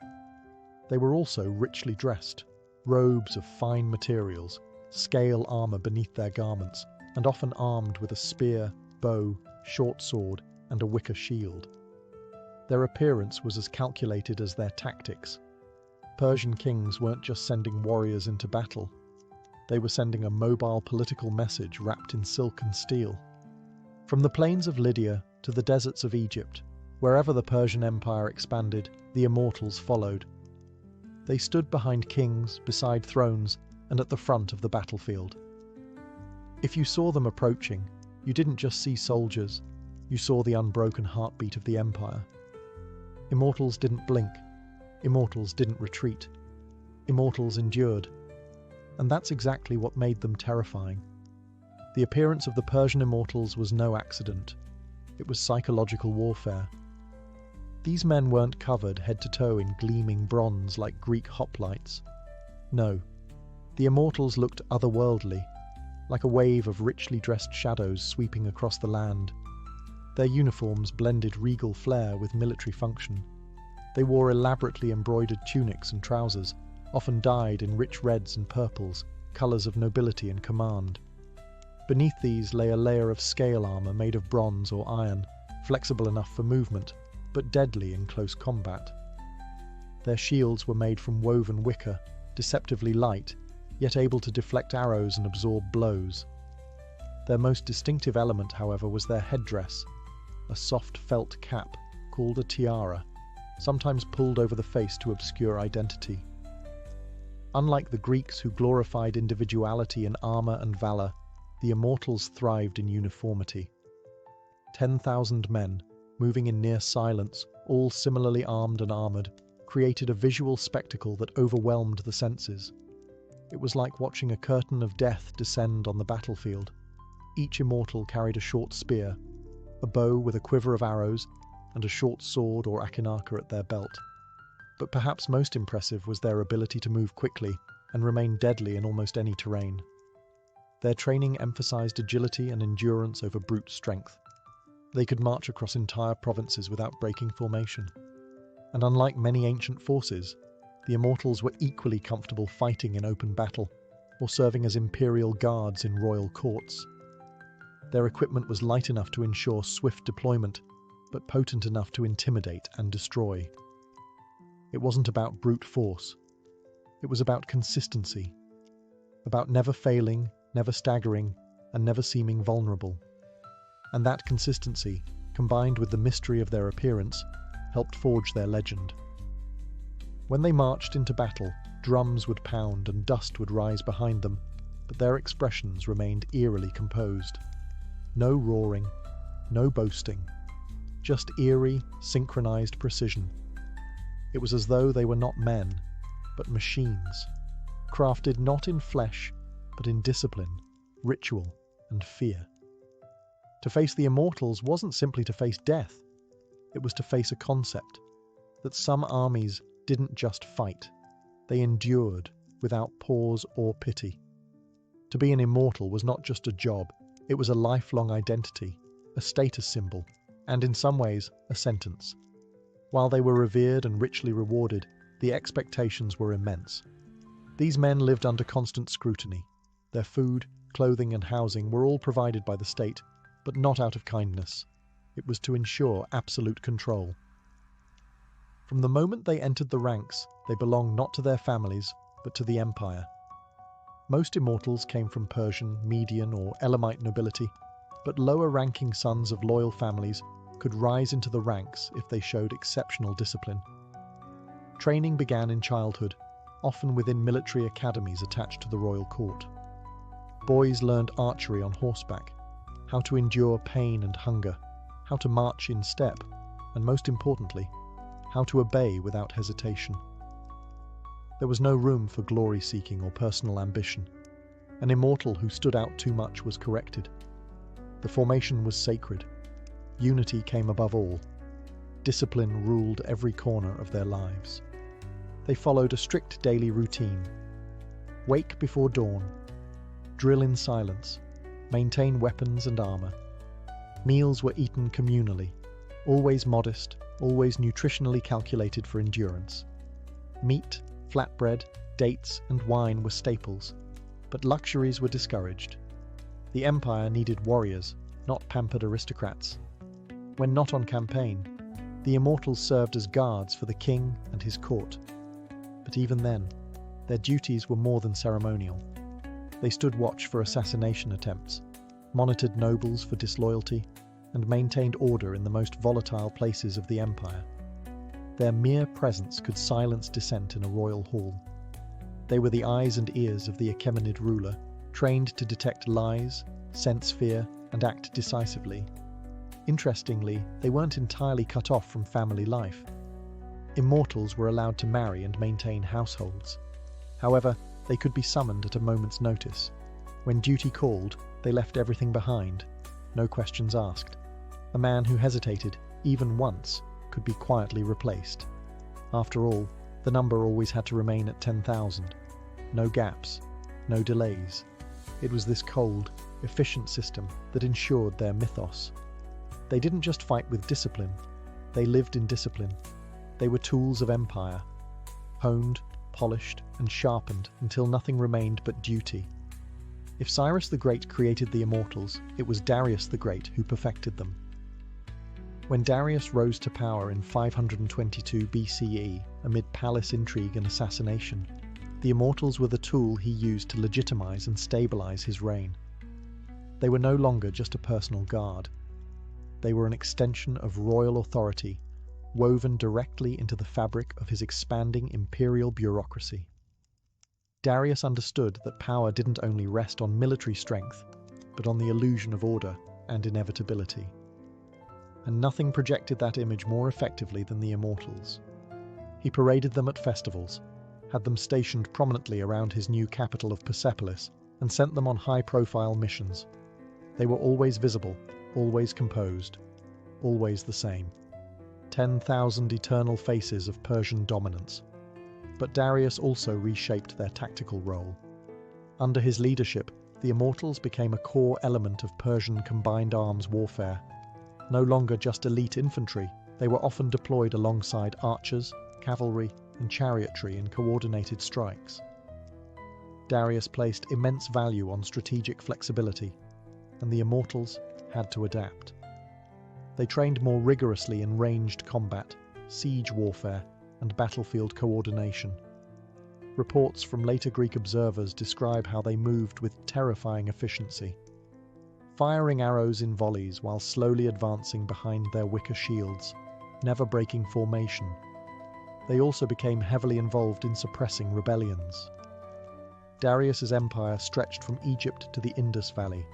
They were also richly dressed, robes of fine materials, scale armor beneath their garments, and often armed with a spear, bow, short sword, and a wicker shield. Their appearance was as calculated as their tactics. Persian kings weren't just sending warriors into battle. They were sending a mobile political message wrapped in silk and steel. From the plains of Lydia to the deserts of Egypt, wherever the Persian Empire expanded, the Immortals followed. They stood behind kings, beside thrones, and at the front of the battlefield. If you saw them approaching, you didn't just see soldiers, you saw the unbroken heartbeat of the empire. Immortals didn't blink. Immortals didn't retreat. Immortals endured. And that's exactly what made them terrifying. The appearance of the Persian Immortals was no accident. It was psychological warfare. These men weren't covered head to toe in gleaming bronze like Greek hoplites. No, the Immortals looked otherworldly, like a wave of richly dressed shadows sweeping across the land. Their uniforms blended regal flair with military function. They wore elaborately embroidered tunics and trousers, often dyed in rich reds and purples, colours of nobility and command. Beneath these lay a layer of scale armour made of bronze or iron, flexible enough for movement, but deadly in close combat. Their shields were made from woven wicker, deceptively light, yet able to deflect arrows and absorb blows. Their most distinctive element, however, was their headdress, a soft felt cap called a tiara, sometimes pulled over the face to obscure identity. Unlike the Greeks who glorified individuality in armour and valour, the Immortals thrived in uniformity. 10,000 men, moving in near silence, all similarly armed and armoured, created a visual spectacle that overwhelmed the senses. It was like watching a curtain of death descend on the battlefield. Each Immortal carried a short spear, a bow with a quiver of arrows, and a short sword or akinaka at their belt. But perhaps most impressive was their ability to move quickly and remain deadly in almost any terrain. Their training emphasized agility and endurance over brute strength. They could march across entire provinces without breaking formation. And unlike many ancient forces, the Immortals were equally comfortable fighting in open battle or serving as imperial guards in royal courts. Their equipment was light enough to ensure swift deployment, but potent enough to intimidate and destroy. It wasn't about brute force. It was about consistency, about never failing, never staggering, and never seeming vulnerable. And that consistency, combined with the mystery of their appearance, helped forge their legend. When they marched into battle, drums would pound and dust would rise behind them, but their expressions remained eerily composed. No roaring, no boasting, just eerie, synchronized precision. It was as though they were not men, but machines, crafted not in flesh, but in discipline, ritual, and fear. To face the Immortals wasn't simply to face death. It was to face a concept that some armies didn't just fight. They endured without pause or pity. To be an immortal was not just a job. It was a lifelong identity, a status symbol, and in some ways, a sentence. While they were revered and richly rewarded, the expectations were immense. These men lived under constant scrutiny. Their food, clothing, and housing were all provided by the state, but not out of kindness. It was to ensure absolute control. From the moment they entered the ranks, they belonged not to their families, but to the empire. Most immortals came from Persian, Median, or Elamite nobility, but lower-ranking sons of loyal families could rise into the ranks if they showed exceptional discipline. Training began in childhood, often within military academies attached to the royal court. Boys learned archery on horseback, how to endure pain and hunger, how to march in step, and most importantly, how to obey without hesitation. There was no room for glory-seeking or personal ambition. An immortal who stood out too much was corrected. The formation was sacred. Unity came above all. Discipline ruled every corner of their lives. They followed a strict daily routine. Wake before dawn. Drill in silence. Maintain weapons and armor. Meals were eaten communally, always modest, always nutritionally calculated for endurance. Meat, flatbread, dates, and wine were staples, but luxuries were discouraged. The empire needed warriors, not pampered aristocrats. When not on campaign, the Immortals served as guards for the king and his court. But even then, their duties were more than ceremonial. They stood watch for assassination attempts, monitored nobles for disloyalty, and maintained order in the most volatile places of the empire. Their mere presence could silence dissent in a royal hall. They were the eyes and ears of the Achaemenid ruler, trained to detect lies, sense fear, and act decisively. Interestingly, they weren't entirely cut off from family life. Immortals were allowed to marry and maintain households. However, they could be summoned at a moment's notice. When duty called, they left everything behind, no questions asked. A man who hesitated, even once, could be quietly replaced. After all, the number always had to remain at 10,000. No gaps, no delays. It was this cold, efficient system that ensured their mythos. They didn't just fight with discipline, they lived in discipline. They were tools of empire, honed, polished, and sharpened until nothing remained but duty. If Cyrus the Great created the Immortals, it was Darius the Great who perfected them. When Darius rose to power in 522 BCE amid palace intrigue and assassination, the Immortals were the tool he used to legitimize and stabilize his reign. They were no longer just a personal guard. They were an extension of royal authority, woven directly into the fabric of his expanding imperial bureaucracy. Darius understood that power didn't only rest on military strength, but on the illusion of order and inevitability. And nothing projected that image more effectively than the Immortals. He paraded them at festivals, had them stationed prominently around his new capital of Persepolis, and sent them on high-profile missions. They were always visible, always composed, always the same. 10,000 eternal faces of Persian dominance. But Darius also reshaped their tactical role. Under his leadership, the Immortals became a core element of Persian combined arms warfare. No longer just elite infantry, they were often deployed alongside archers, cavalry, and chariotry in coordinated strikes. Darius placed immense value on strategic flexibility, and the Immortals had to adapt. They trained more rigorously in ranged combat, siege warfare, and battlefield coordination. Reports from later Greek observers describe how they moved with terrifying efficiency, firing arrows in volleys while slowly advancing behind their wicker shields, never breaking formation. They also became heavily involved in suppressing rebellions. Darius's empire stretched from Egypt to the Indus Valley,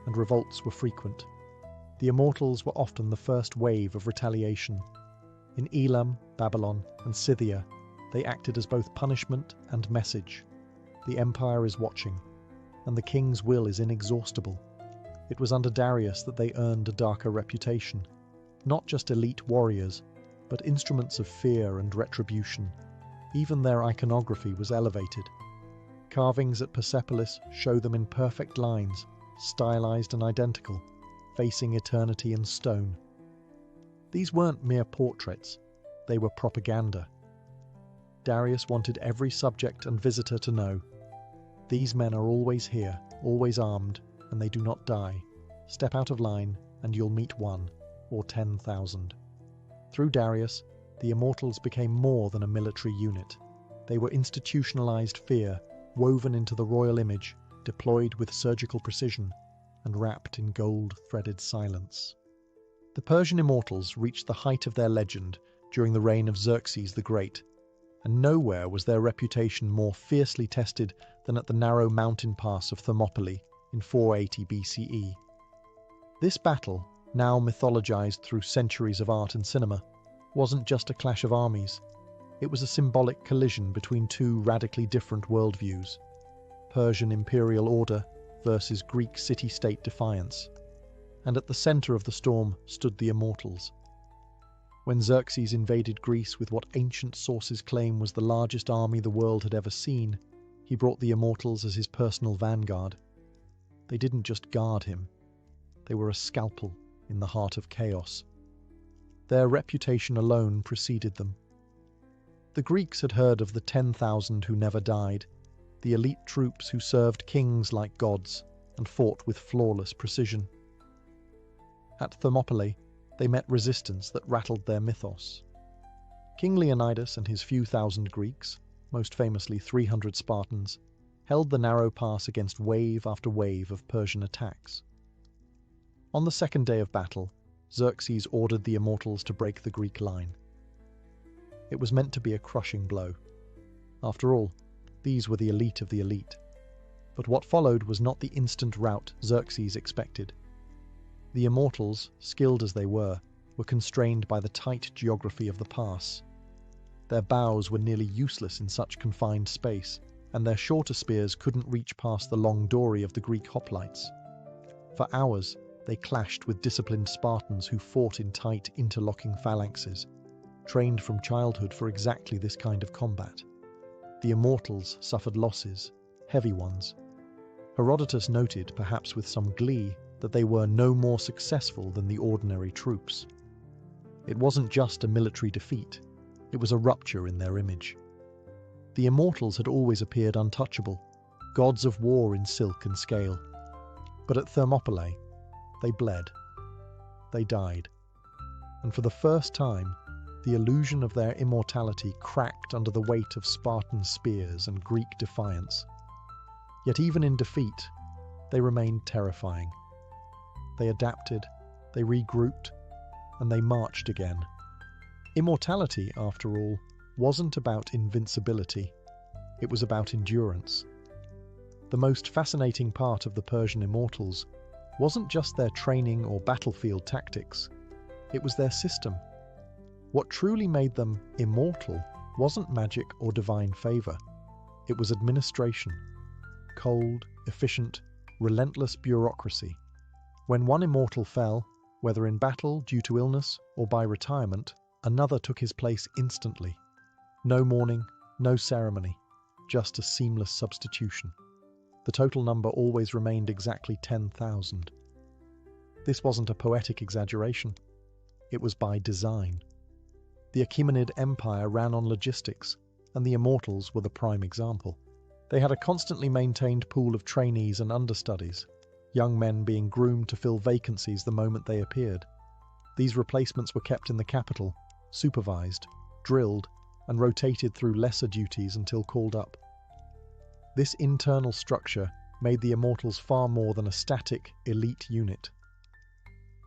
and revolts were frequent. The Immortals were often the first wave of retaliation. In Elam, Babylon, and Scythia, they acted as both punishment and message. The empire is watching, and the king's will is inexhaustible. It was under Darius that they earned a darker reputation. Not just elite warriors, but instruments of fear and retribution. Even their iconography was elevated. Carvings at Persepolis show them in perfect lines, stylized and identical, facing eternity in stone. These weren't mere portraits, they were propaganda. Darius wanted every subject and visitor to know, these men are always here, always armed, and they do not die. Step out of line, and you'll meet one, or 10,000. Through Darius, the Immortals became more than a military unit. They were institutionalized fear, woven into the royal image, deployed with surgical precision, and wrapped in gold-threaded silence. The Persian Immortals reached the height of their legend during the reign of Xerxes the Great, and nowhere was their reputation more fiercely tested than at the narrow mountain pass of Thermopylae in 480 BCE. This battle, now mythologized through centuries of art and cinema, wasn't just a clash of armies. It was a symbolic collision between two radically different worldviews: Persian imperial order versus Greek city-state defiance. And at the center of the storm stood the Immortals. When Xerxes invaded Greece with what ancient sources claim was the largest army the world had ever seen, he brought the Immortals as his personal vanguard. They didn't just guard him. They were a scalpel in the heart of chaos. Their reputation alone preceded them. The Greeks had heard of the 10,000 who never died, the elite troops who served kings like gods and fought with flawless precision. At Thermopylae, they met resistance that rattled their mythos. King Leonidas and his few thousand Greeks, most famously 300 Spartans, held the narrow pass against wave after wave of Persian attacks. On the second day of battle, Xerxes ordered the Immortals to break the Greek line. It was meant to be a crushing blow. After all, these were the elite of the elite. But what followed was not the instant rout Xerxes expected. The Immortals, skilled as they were constrained by the tight geography of the pass. Their bows were nearly useless in such confined space, and their shorter spears couldn't reach past the long dory of the Greek hoplites. For hours, they clashed with disciplined Spartans who fought in tight, interlocking phalanxes, trained from childhood for exactly this kind of combat. The Immortals suffered losses, heavy ones. Herodotus noted, perhaps with some glee, that they were no more successful than the ordinary troops. It wasn't just a military defeat, it was a rupture in their image. The Immortals had always appeared untouchable, gods of war in silk and scale. But at Thermopylae, they bled. They died. And for the first time, the illusion of their immortality cracked under the weight of Spartan spears and Greek defiance. Yet even in defeat, they remained terrifying. They adapted, they regrouped, and they marched again. Immortality, after all, wasn't about invincibility. It was about endurance. The most fascinating part of the Persian Immortals wasn't just their training or battlefield tactics. It was their system. What truly made them immortal wasn't magic or divine favor. It was administration. Cold, efficient, relentless bureaucracy. When one immortal fell, whether in battle due to illness or by retirement, another took his place instantly. No mourning, no ceremony, just a seamless substitution. The total number always remained exactly 10,000. This wasn't a poetic exaggeration. It was by design. The Achaemenid Empire ran on logistics, and the Immortals were the prime example. They had a constantly maintained pool of trainees and understudies, young men being groomed to fill vacancies the moment they appeared. These replacements were kept in the capital, supervised, drilled, and rotated through lesser duties until called up. This internal structure made the Immortals far more than a static, elite unit.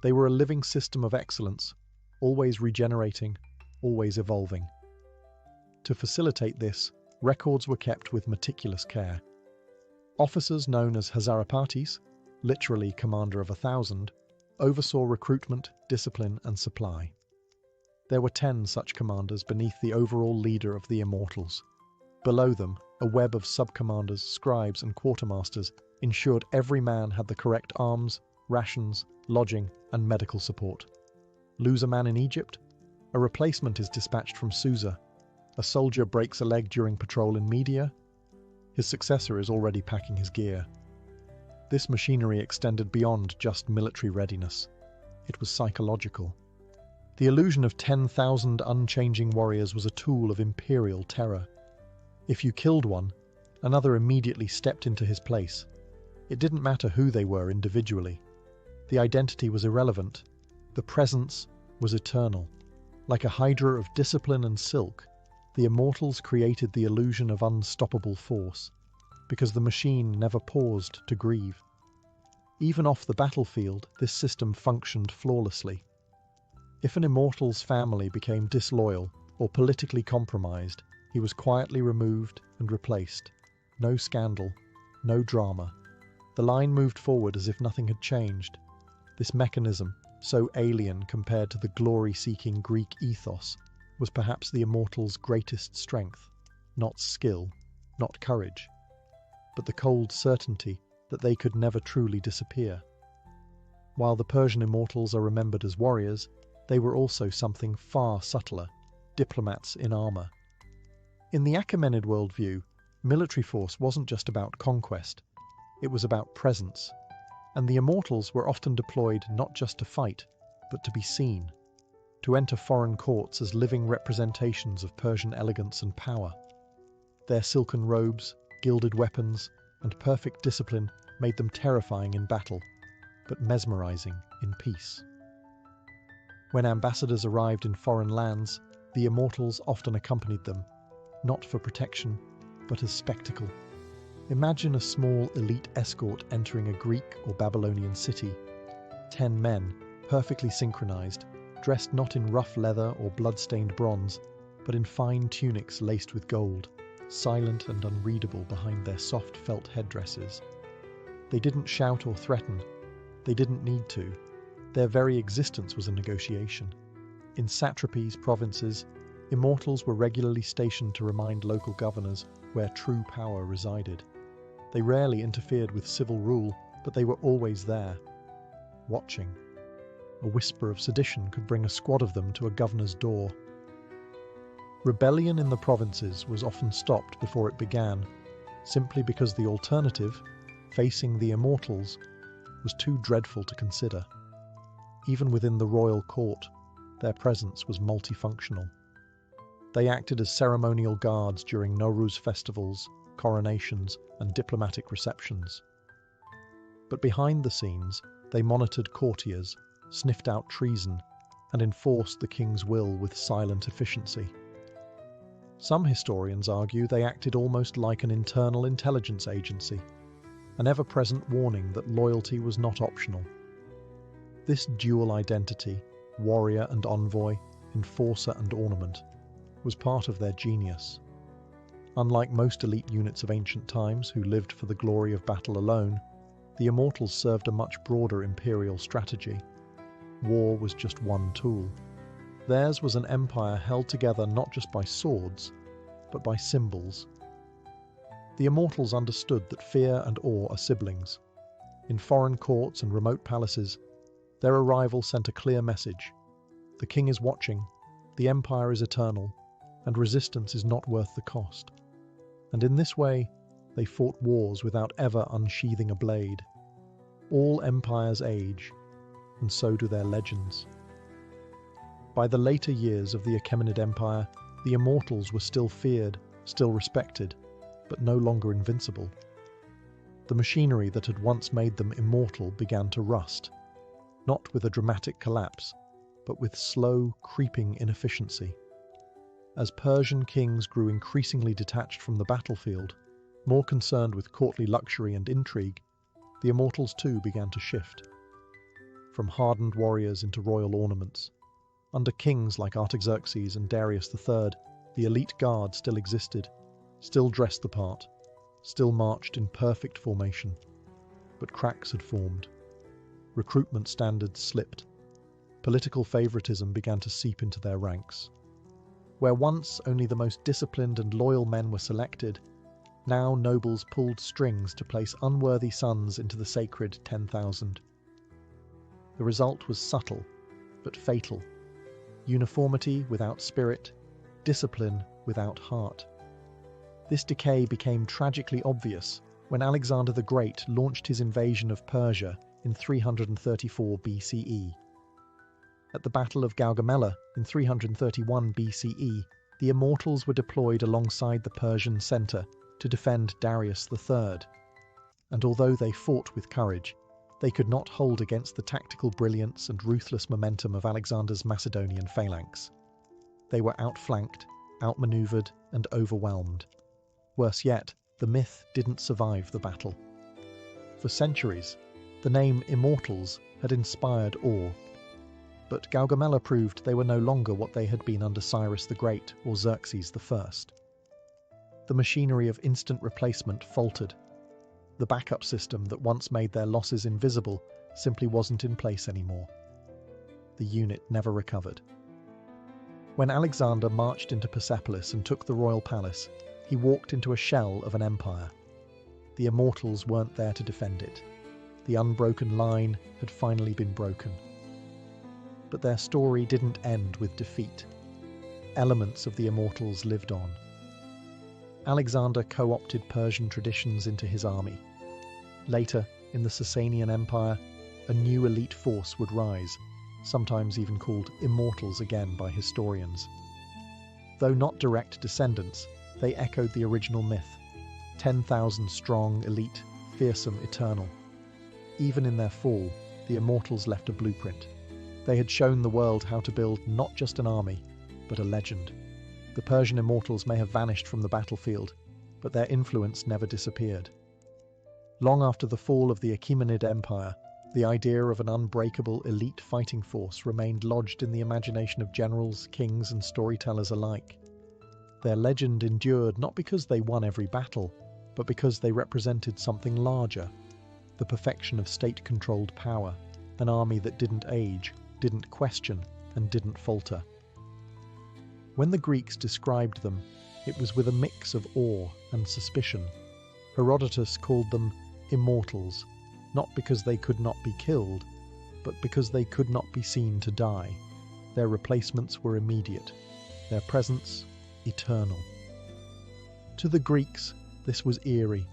They were a living system of excellence, always regenerating, always evolving. To facilitate this, records were kept with meticulous care. Officers known as Hazarapatis, literally commander of 1,000, oversaw recruitment, discipline, and supply. There were 10 such commanders beneath the overall leader of the Immortals. Below them, a web of sub-commanders, scribes, and quartermasters ensured every man had the correct arms, rations, lodging, and medical support. Lose a man in Egypt? A replacement is dispatched from Susa. A soldier breaks a leg during patrol in Media? His successor is already packing his gear. This machinery extended beyond just military readiness. It was psychological. The illusion of 10,000 unchanging warriors was a tool of imperial terror. If you killed one, another immediately stepped into his place. It didn't matter who they were individually. The identity was irrelevant. The presence was eternal. Like a hydra of discipline and silk, the Immortals created the illusion of unstoppable force, because the machine never paused to grieve. Even off the battlefield, this system functioned flawlessly. If an Immortal's family became disloyal or politically compromised, he was quietly removed and replaced. No scandal, no drama. The line moved forward as if nothing had changed. This mechanism, so alien compared to the glory-seeking Greek ethos, was perhaps the Immortals' greatest strength. Not skill, not courage, but the cold certainty that they could never truly disappear. While the Persian Immortals are remembered as warriors, they were also something far subtler, diplomats in armour. In the Achaemenid worldview, military force wasn't just about conquest, it was about presence, and the Immortals were often deployed not just to fight, but to be seen, to enter foreign courts as living representations of Persian elegance and power. Their silken robes, gilded weapons, and perfect discipline made them terrifying in battle, but mesmerizing in peace. When ambassadors arrived in foreign lands, the Immortals often accompanied them, not for protection, but as spectacle. Imagine a small elite escort entering a Greek or Babylonian city. 10 men, perfectly synchronized, dressed not in rough leather or blood-stained bronze, but in fine tunics laced with gold, silent and unreadable behind their soft felt headdresses. They didn't shout or threaten. They didn't need to. Their very existence was a negotiation. In satrapies, provinces, Immortals were regularly stationed to remind local governors where true power resided. They rarely interfered with civil rule, but they were always there, watching. A whisper of sedition could bring a squad of them to a governor's door. Rebellion in the provinces was often stopped before it began, simply because the alternative, facing the Immortals, was too dreadful to consider. Even within the royal court, their presence was multifunctional. They acted as ceremonial guards during Nowruz festivals, coronations, and diplomatic receptions. But behind the scenes, they monitored courtiers, sniffed out treason, and enforced the king's will with silent efficiency. Some historians argue they acted almost like an internal intelligence agency, an ever-present warning that loyalty was not optional. This dual identity, warrior and envoy, enforcer and ornament, was part of their genius. Unlike most elite units of ancient times who lived for the glory of battle alone, the Immortals served a much broader imperial strategy. War was just one tool. Theirs was an empire held together not just by swords, but by symbols. The Immortals understood that fear and awe are siblings. In foreign courts and remote palaces, their arrival sent a clear message. The king is watching, The empire is eternal, and resistance is not worth the cost. And in this way, they fought wars without ever unsheathing a blade. All empires age, and so do their legends. By the later years of the Achaemenid Empire, the Immortals were still feared, still respected, but no longer invincible. The machinery that had once made them immortal began to rust, not with a dramatic collapse, but with slow, creeping inefficiency. As Persian kings grew increasingly detached from the battlefield, more concerned with courtly luxury and intrigue, the Immortals too began to shift. From hardened warriors into royal ornaments. Under kings like Artaxerxes and Darius III, the elite guard still existed, still dressed the part, still marched in perfect formation. But cracks had formed. Recruitment standards slipped. Political favoritism began to seep into their ranks. Where once only the most disciplined and loyal men were selected, now nobles pulled strings to place unworthy sons into the sacred 10,000. The result was subtle, but fatal. Uniformity without spirit, discipline without heart. This decay became tragically obvious when Alexander the Great launched his invasion of Persia in 334 BCE. At the Battle of Gaugamela in 331 BCE, the Immortals were deployed alongside the Persian centre to defend Darius III. And although they fought with courage, they could not hold against the tactical brilliance and ruthless momentum of Alexander's Macedonian phalanx. They were outflanked, outmaneuvered, and overwhelmed. Worse yet, the myth didn't survive the battle. For centuries, the name Immortals had inspired awe. But Gaugamela proved they were no longer what they had been under Cyrus the Great or Xerxes I. The machinery of instant replacement faltered. The backup system that once made their losses invisible simply wasn't in place anymore. The unit never recovered. When Alexander marched into Persepolis and took the royal palace, he walked into a shell of an empire. The Immortals weren't there to defend it. The unbroken line had finally been broken. But their story didn't end with defeat. Elements of the Immortals lived on. Alexander co-opted Persian traditions into his army. Later, in the Sasanian Empire, a new elite force would rise, sometimes even called Immortals again by historians. Though not direct descendants, they echoed the original myth, 10,000 strong, elite, fearsome, eternal. Even in their fall, the Immortals left a blueprint. They had shown the world how to build not just an army, but a legend. The Persian Immortals may have vanished from the battlefield, but their influence never disappeared. Long after the fall of the Achaemenid Empire, the idea of an unbreakable elite fighting force remained lodged in the imagination of generals, kings, and storytellers alike. Their legend endured not because they won every battle, but because they represented something larger, the perfection of state-controlled power, an army that didn't age, didn't question, and didn't falter. When the Greeks described them, it was with a mix of awe and suspicion. Herodotus called them immortals, not because they could not be killed, but because they could not be seen to die. Their replacements were immediate, their presence eternal. To the Greeks, this was eerie,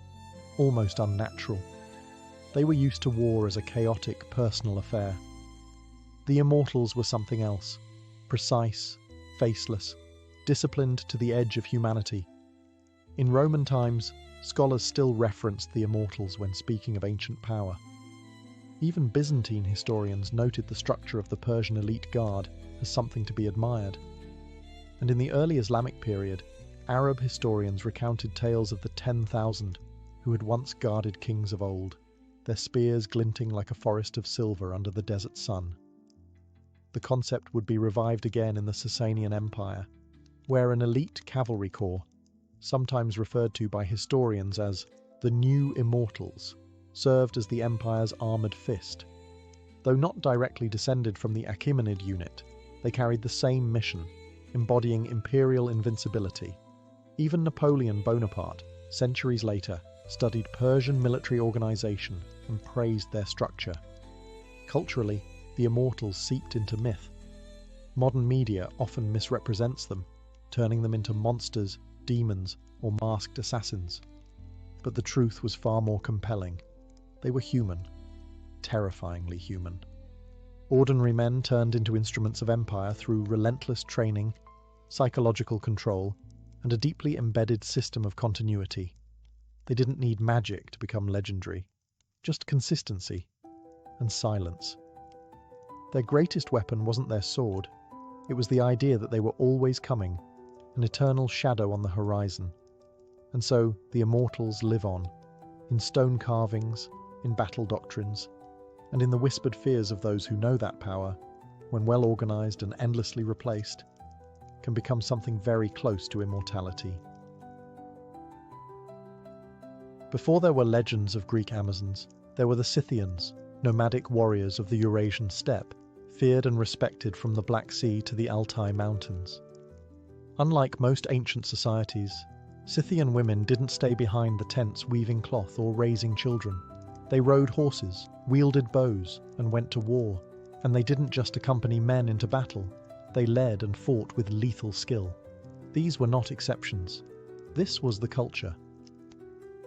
almost unnatural. They were used to war as a chaotic, personal affair. The Immortals were something else, precise, faceless, disciplined to the edge of humanity. In Roman times, scholars still referenced the Immortals when speaking of ancient power. Even Byzantine historians noted the structure of the Persian elite guard as something to be admired. And in the early Islamic period, Arab historians recounted tales of the 10,000 who had once guarded kings of old, their spears glinting like a forest of silver under the desert sun. The concept would be revived again in the Sasanian Empire, where an elite cavalry corps, sometimes referred to by historians as the New Immortals, served as the empire's armoured fist. Though not directly descended from the Achaemenid unit, they carried the same mission, embodying imperial invincibility. Even Napoleon Bonaparte, centuries later, studied Persian military organisation and praised their structure. Culturally, the Immortals seeped into myth. Modern media often misrepresents them, turning them into monsters, demons, or masked assassins. But the truth was far more compelling. They were human, terrifyingly human. Ordinary men turned into instruments of empire through relentless training, psychological control, and a deeply embedded system of continuity. They didn't need magic to become legendary, just consistency and silence. Their greatest weapon wasn't their sword, it was the idea that they were always coming, an eternal shadow on the horizon. And so the Immortals live on, in stone carvings, in battle doctrines, and in the whispered fears of those who know that power, when well organized and endlessly replaced, can become something very close to immortality. Before there were legends of Greek Amazons, there were the Scythians, nomadic warriors of the Eurasian steppe, feared and respected from the Black Sea to the Altai Mountains. Unlike most ancient societies, Scythian women didn't stay behind the tents weaving cloth or raising children. They rode horses, wielded bows, and went to war. And they didn't just accompany men into battle, they led and fought with lethal skill. These were not exceptions. This was the culture.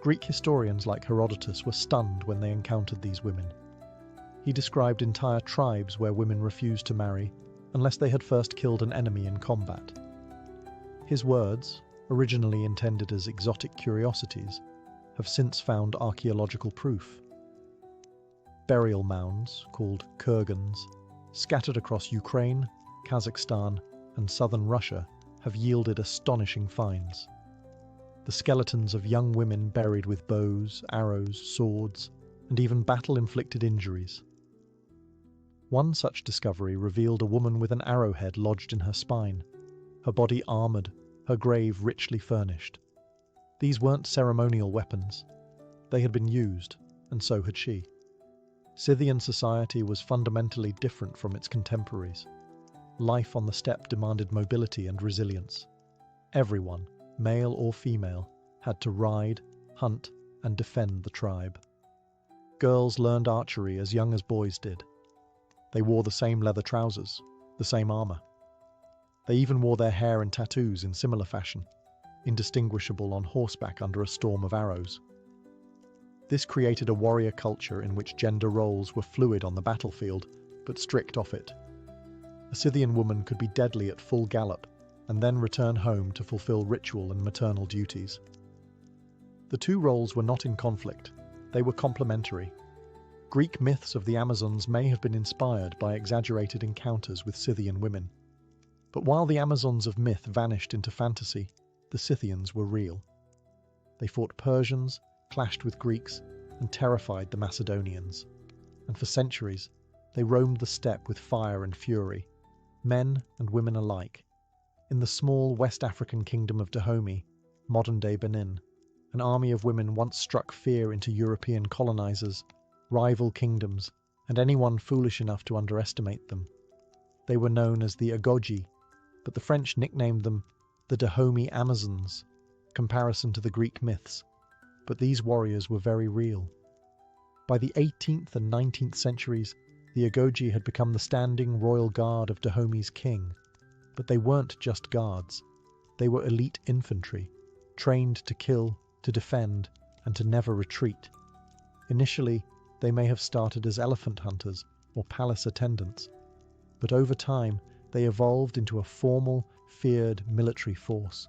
Greek historians like Herodotus were stunned when they encountered these women. He described entire tribes where women refused to marry unless they had first killed an enemy in combat. His words, originally intended as exotic curiosities, have since found archaeological proof. Burial mounds, called kurgans, scattered across Ukraine, Kazakhstan, and southern Russia, have yielded astonishing finds. The skeletons of young women buried with bows, arrows, swords, and even battle-inflicted injuries. One such discovery revealed a woman with an arrowhead lodged in her spine, her body armoured, her grave richly furnished. These weren't ceremonial weapons. They had been used, and so had she. Scythian society was fundamentally different from its contemporaries. Life on the steppe demanded mobility and resilience. Everyone, male or female, had to ride, hunt, and defend the tribe. Girls learned archery as young as boys did. They wore the same leather trousers, the same armour. They even wore their hair and tattoos in similar fashion, indistinguishable on horseback under a storm of arrows. This created a warrior culture in which gender roles were fluid on the battlefield, but strict off it. A Scythian woman could be deadly at full gallop, and then return home to fulfill ritual and maternal duties. The two roles were not in conflict, they were complementary. Greek myths of the Amazons may have been inspired by exaggerated encounters with Scythian women. But while the Amazons of myth vanished into fantasy, the Scythians were real. They fought Persians, clashed with Greeks, and terrified the Macedonians. And for centuries, they roamed the steppe with fire and fury, men and women alike. In the small West African kingdom of Dahomey, modern-day Benin, an army of women once struck fear into European colonizers, rival kingdoms, and anyone foolish enough to underestimate them. They were known as the Agogi, but the French nicknamed them the Dahomey Amazons, comparison to the Greek myths. But these warriors were very real. By the 18th and 19th centuries, the Agogi had become the standing royal guard of Dahomey's king. But they weren't just guards. They were elite infantry, trained to kill, to defend, and to never retreat. Initially, they may have started as elephant hunters or palace attendants, but over time they evolved into a formal, feared military force.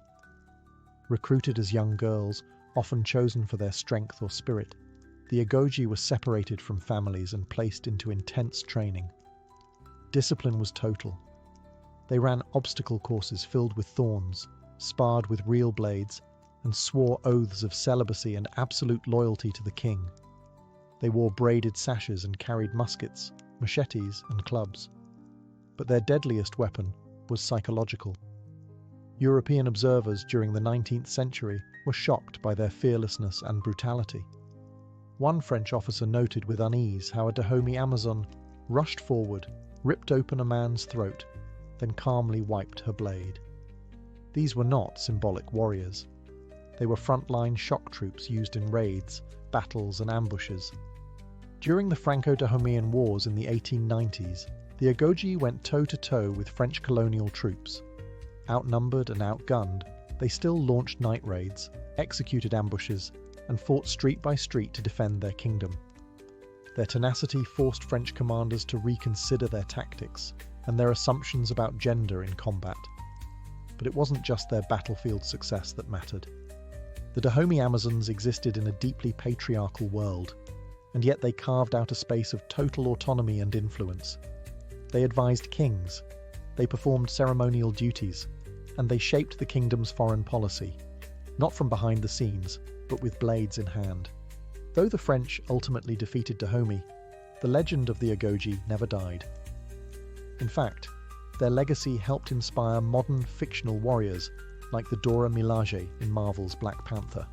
Recruited as young girls, often chosen for their strength or spirit, the Agogi were separated from families and placed into intense training. Discipline was total. They ran obstacle courses filled with thorns, sparred with real blades, and swore oaths of celibacy and absolute loyalty to the king. They wore braided sashes and carried muskets, machetes, and clubs. But their deadliest weapon was psychological. European observers during the 19th century were shocked by their fearlessness and brutality. One French officer noted with unease how a Dahomey Amazon rushed forward, ripped open a man's throat, then calmly wiped her blade. These were not symbolic warriors. They were frontline shock troops used in raids, battles, and ambushes. During the Franco-Dahomean Wars in the 1890s, The Agoji went toe-to-toe with French colonial troops. Outnumbered and outgunned, they still launched night raids, executed ambushes, and fought street by street to defend their kingdom. Their tenacity forced French commanders to reconsider their tactics and their assumptions about gender in combat. But it wasn't just their battlefield success that mattered. The Dahomey Amazons existed in a deeply patriarchal world, and yet they carved out a space of total autonomy and influence. They advised kings, they performed ceremonial duties, and they shaped the kingdom's foreign policy, not from behind the scenes, but with blades in hand. Though the French ultimately defeated Dahomey, the legend of the Agoji never died. In fact, their legacy helped inspire modern fictional warriors like the Dora Milaje in Marvel's Black Panther.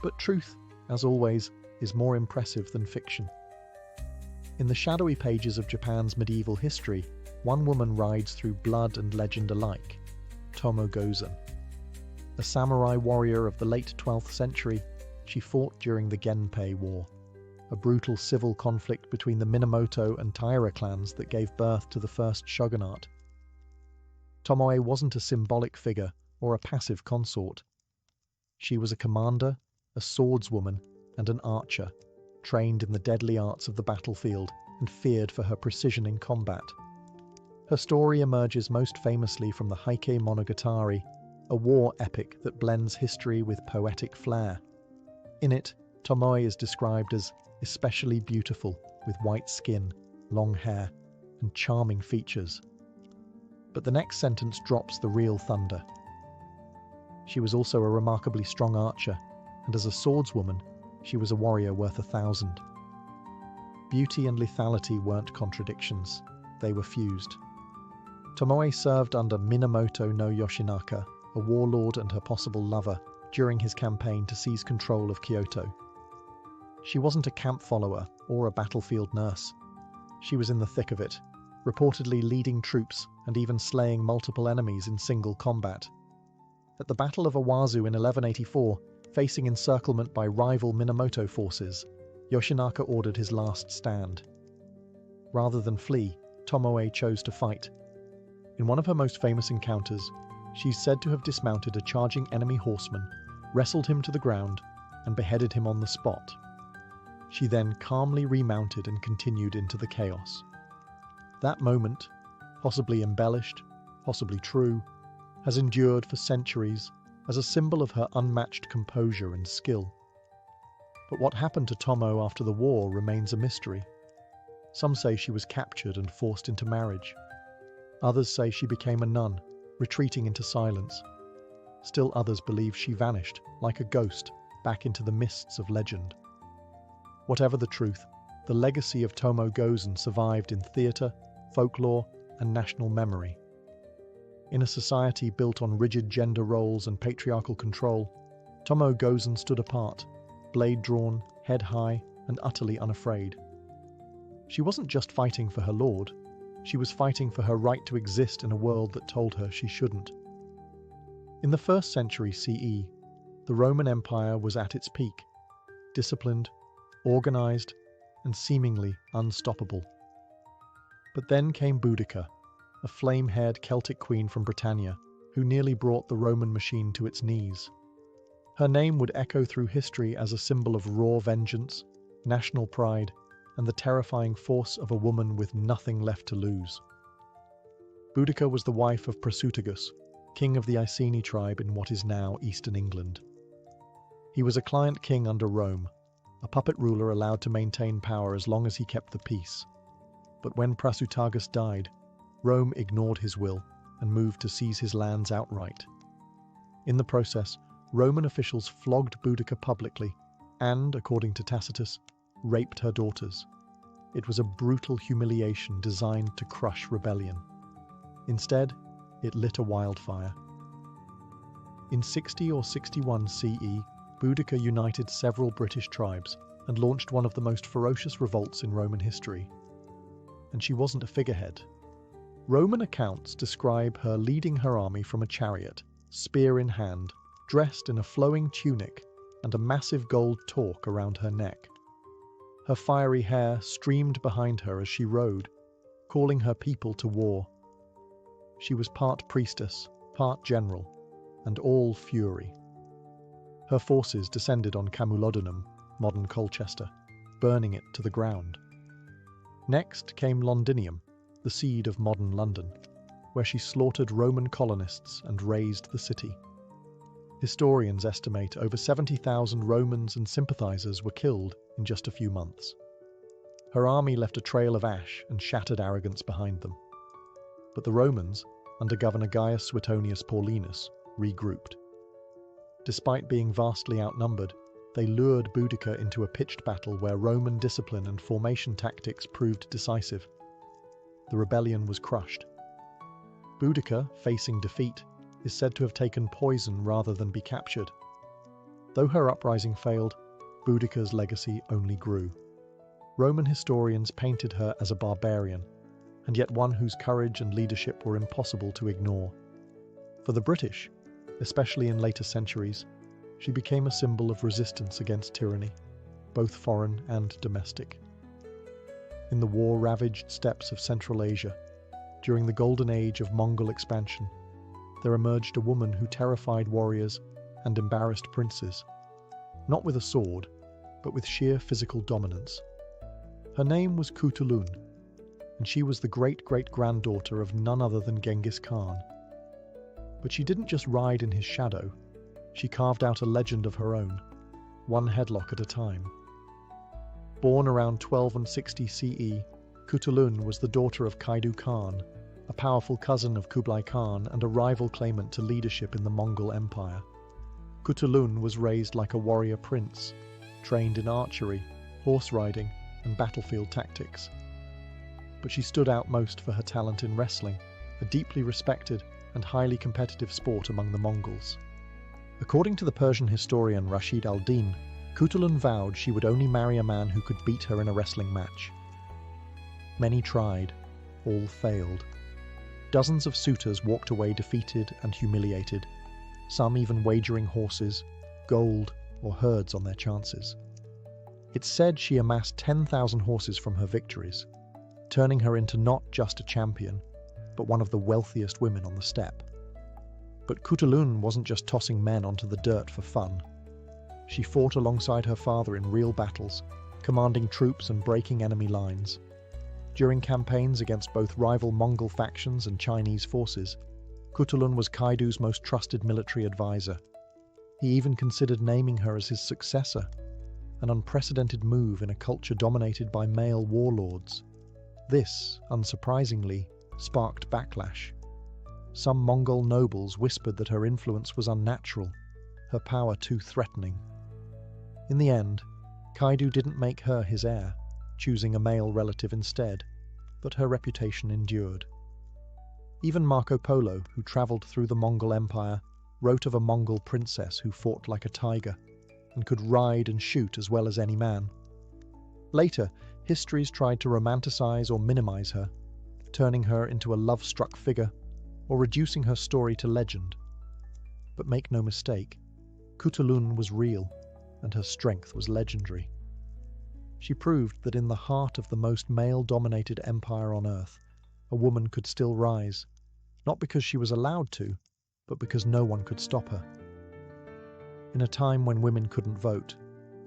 But truth, as always, is more impressive than fiction. In the shadowy pages of Japan's medieval history, one woman rides through blood and legend alike, Tomo Gozen. A samurai warrior of the late 12th century, she fought during the Genpei War, a brutal civil conflict between the Minamoto and Taira clans that gave birth to the first shogunate. Tomoe wasn't a symbolic figure or a passive consort. She was a commander, a swordswoman, and an archer, trained in the deadly arts of the battlefield and feared for her precision in combat. Her story emerges most famously from the Heike Monogatari, a war epic that blends history with poetic flair. In it, Tomoe is described as especially beautiful, with white skin, long hair, and charming features. But the next sentence drops the real thunder. She was also a remarkably strong archer, and as a swordswoman, she was a warrior worth 1,000. Beauty and lethality weren't contradictions, they were fused. Tomoe served under Minamoto no Yoshinaka, a warlord and her possible lover, during his campaign to seize control of Kyoto. She wasn't a camp follower or a battlefield nurse. She was in the thick of it, reportedly leading troops and even slaying multiple enemies in single combat. At the Battle of Owazu in 1184, facing encirclement by rival Minamoto forces, Yoshinaka ordered his last stand. Rather than flee, Tomoe chose to fight. In one of her most famous encounters, she's said to have dismounted a charging enemy horseman, wrestled him to the ground, and beheaded him on the spot. She then calmly remounted and continued into the chaos. That moment, possibly embellished, possibly true, has endured for centuries as a symbol of her unmatched composure and skill. But what happened to Tomo after the war remains a mystery. Some say she was captured and forced into marriage. Others say she became a nun, retreating into silence. Still others believe she vanished, like a ghost, back into the mists of legend. Whatever the truth, the legacy of Tomo Gozen survived in theatre, folklore, and national memory. In a society built on rigid gender roles and patriarchal control, Tomo Gozen stood apart, blade drawn, head high, and utterly unafraid. She wasn't just fighting for her lord, she was fighting for her right to exist in a world that told her she shouldn't. In the 1st century CE, the Roman Empire was at its peak, disciplined, organized, and seemingly unstoppable. But then came Boudica, a flame-haired Celtic queen from Britannia, who nearly brought the Roman machine to its knees. Her name would echo through history as a symbol of raw vengeance, national pride, and the terrifying force of a woman with nothing left to lose. Boudica was the wife of Prasutagus, king of the Iceni tribe in what is now eastern England. He was a client king under Rome, a puppet ruler allowed to maintain power as long as he kept the peace. But when Prasutagus died, Rome ignored his will and moved to seize his lands outright. In the process, Roman officials flogged Boudica publicly and, according to Tacitus, raped her daughters. It was a brutal humiliation designed to crush rebellion. Instead, it lit a wildfire. In 60 or 61 CE, Boudica united several British tribes and launched one of the most ferocious revolts in Roman history. And she wasn't a figurehead. Roman accounts describe her leading her army from a chariot, spear in hand, dressed in a flowing tunic and a massive gold torque around her neck. Her fiery hair streamed behind her as she rode, calling her people to war. She was part priestess, part general, and all fury. Her forces descended on Camulodunum, modern Colchester, burning it to the ground. Next came Londinium, the seed of modern London, where she slaughtered Roman colonists and razed the city. Historians estimate over 70,000 Romans and sympathizers were killed in just a few months. Her army left a trail of ash and shattered arrogance behind them. But the Romans, under Governor Gaius Suetonius Paulinus, regrouped. Despite being vastly outnumbered, they lured Boudicca into a pitched battle where Roman discipline and formation tactics proved decisive. The rebellion was crushed. Boudicca, facing defeat, is said to have taken poison rather than be captured. Though her uprising failed, Boudicca's legacy only grew. Roman historians painted her as a barbarian, and yet one whose courage and leadership were impossible to ignore. For the British, especially in later centuries, she became a symbol of resistance against tyranny, both foreign and domestic. In the war-ravaged steppes of Central Asia, during the golden age of Mongol expansion, there emerged a woman who terrified warriors and embarrassed princes, not with a sword, but with sheer physical dominance. Her name was Kutulun, and she was the great-great-granddaughter of none other than Genghis Khan. But she didn't just ride in his shadow, she carved out a legend of her own, one headlock at a time. Born around 1260 CE, Kutulun was the daughter of Kaidu Khan, a powerful cousin of Kublai Khan and a rival claimant to leadership in the Mongol Empire. Kutulun was raised like a warrior prince, trained in archery, horse riding, and battlefield tactics. But she stood out most for her talent in wrestling, a deeply respected and highly competitive sport among the Mongols. According to the Persian historian Rashid al-Din, Kutulun vowed she would only marry a man who could beat her in a wrestling match. Many tried, all failed. Dozens of suitors walked away defeated and humiliated, some even wagering horses, gold, or herds on their chances. It's said she amassed 10,000 horses from her victories, turning her into not just a champion, but one of the wealthiest women on the steppe. But Kutulun wasn't just tossing men onto the dirt for fun. She fought alongside her father in real battles, commanding troops and breaking enemy lines. During campaigns against both rival Mongol factions and Chinese forces, Kutulun was Kaidu's most trusted military advisor. He even considered naming her as his successor, an unprecedented move in a culture dominated by male warlords. This, unsurprisingly, sparked backlash. Some Mongol nobles whispered that her influence was unnatural, her power too threatening. In the end, Kaidu didn't make her his heir, choosing a male relative instead, but her reputation endured. Even Marco Polo, who travelled through the Mongol Empire, wrote of a Mongol princess who fought like a tiger and could ride and shoot as well as any man. Later, histories tried to romanticize or minimize her, turning her into a love-struck figure or reducing her story to legend. But make no mistake, Kutulun was real, and her strength was legendary. She proved that in the heart of the most male-dominated empire on earth, a woman could still rise, not because she was allowed to, but because no one could stop her. In a time when women couldn't vote,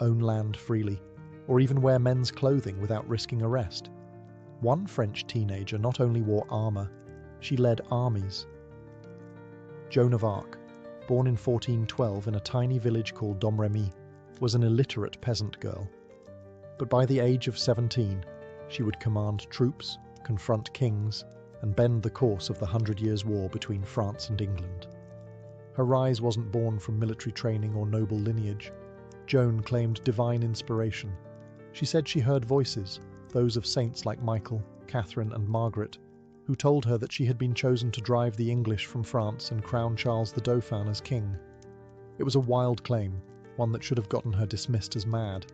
own land freely, or even wear men's clothing without risking arrest, one French teenager not only wore armour, she led armies. Joan of Arc, born in 1412 in a tiny village called Domremy, was an illiterate peasant girl. But by the age of 17, she would command troops, confront kings, and bend the course of the 100 Years' War between France and England. Her rise wasn't born from military training or noble lineage. Joan claimed divine inspiration. She said she heard voices, those of saints like Michael, Catherine, and Margaret, who told her that she had been chosen to drive the English from France and crown Charles the Dauphin as king. It was a wild claim, one that should have gotten her dismissed as mad.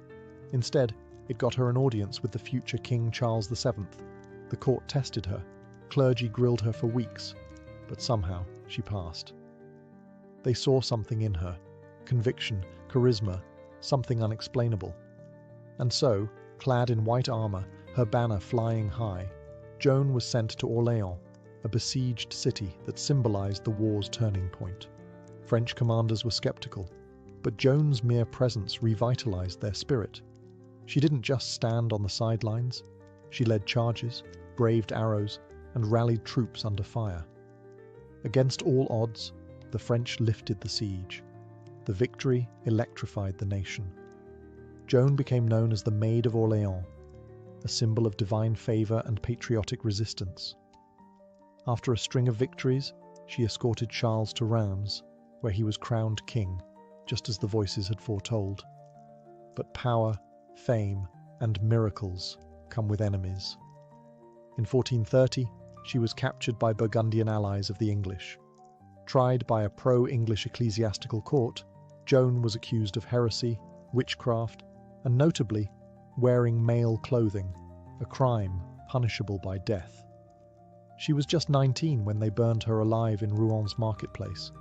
Instead, it got her an audience with the future King Charles VII. The court tested her, clergy grilled her for weeks, but somehow she passed. They saw something in her, conviction, charisma, something unexplainable. And so, clad in white armour, her banner flying high, Joan was sent to Orléans, a besieged city that symbolized the war's turning point. French commanders were skeptical, but Joan's mere presence revitalized their spirit. She didn't just stand on the sidelines, she led charges, braved arrows, and rallied troops under fire. Against all odds, the French lifted the siege. The victory electrified the nation. Joan became known as the Maid of Orléans, a symbol of divine favor and patriotic resistance. After a string of victories, she escorted Charles to Reims, where he was crowned king, just as the voices had foretold. But power, fame, and miracles come with enemies. In 1430, she was captured by Burgundian allies of the English. Tried by a pro-English ecclesiastical court, Joan was accused of heresy, witchcraft, and notably, wearing male clothing, a crime punishable by death. She was just 19 when they burned her alive in Rouen marketplace,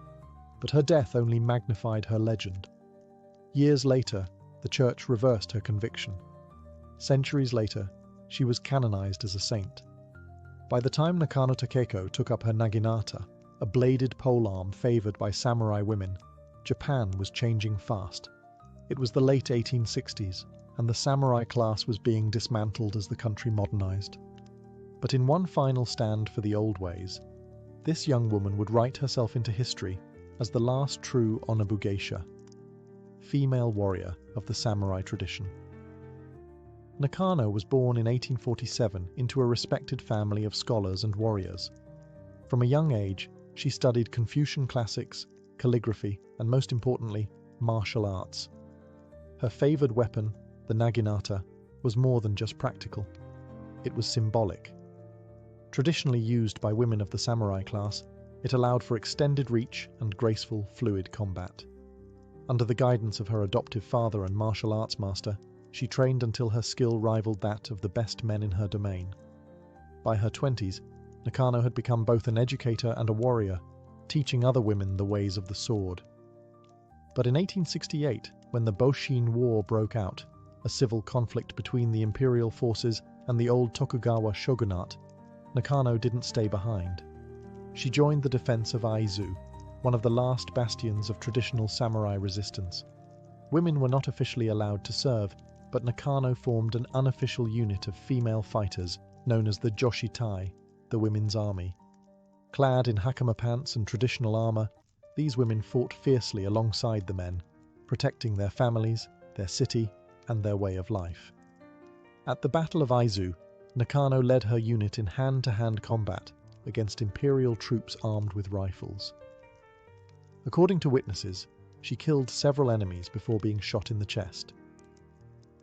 but her death only magnified her legend. Years later, the church reversed her conviction. Centuries later, she was canonized as a saint. By the time Nakano Takeko took up her naginata, a bladed polearm favored by samurai women, Japan was changing fast. It was the late 1860s, and the samurai class was being dismantled as the country modernized. But in one final stand for the old ways, this young woman would write herself into history as the last true Onabu geisha, female warrior of the samurai tradition. Nakano was born in 1847 into a respected family of scholars and warriors. From a young age, she studied Confucian classics, calligraphy, and most importantly, martial arts. Her favored weapon, the naginata, was more than just practical. It was symbolic. Traditionally used by women of the samurai class, it allowed for extended reach and graceful, fluid combat. Under the guidance of her adoptive father and martial arts master, she trained until her skill rivaled that of the best men in her domain. By her 20s, Nakano had become both an educator and a warrior, teaching other women the ways of the sword. But in 1868, when the Boshin War broke out, a civil conflict between the imperial forces and the old Tokugawa shogunate, Nakano didn't stay behind. She joined the defense of Aizu, one of the last bastions of traditional samurai resistance. Women were not officially allowed to serve, but Nakano formed an unofficial unit of female fighters known as the Joshitai, the women's army. Clad in hakama pants and traditional armor, these women fought fiercely alongside the men, protecting their families, their city, and their way of life. At the Battle of Aizu, Nakano led her unit in hand-to-hand combat against imperial troops armed with rifles. According to witnesses, she killed several enemies before being shot in the chest.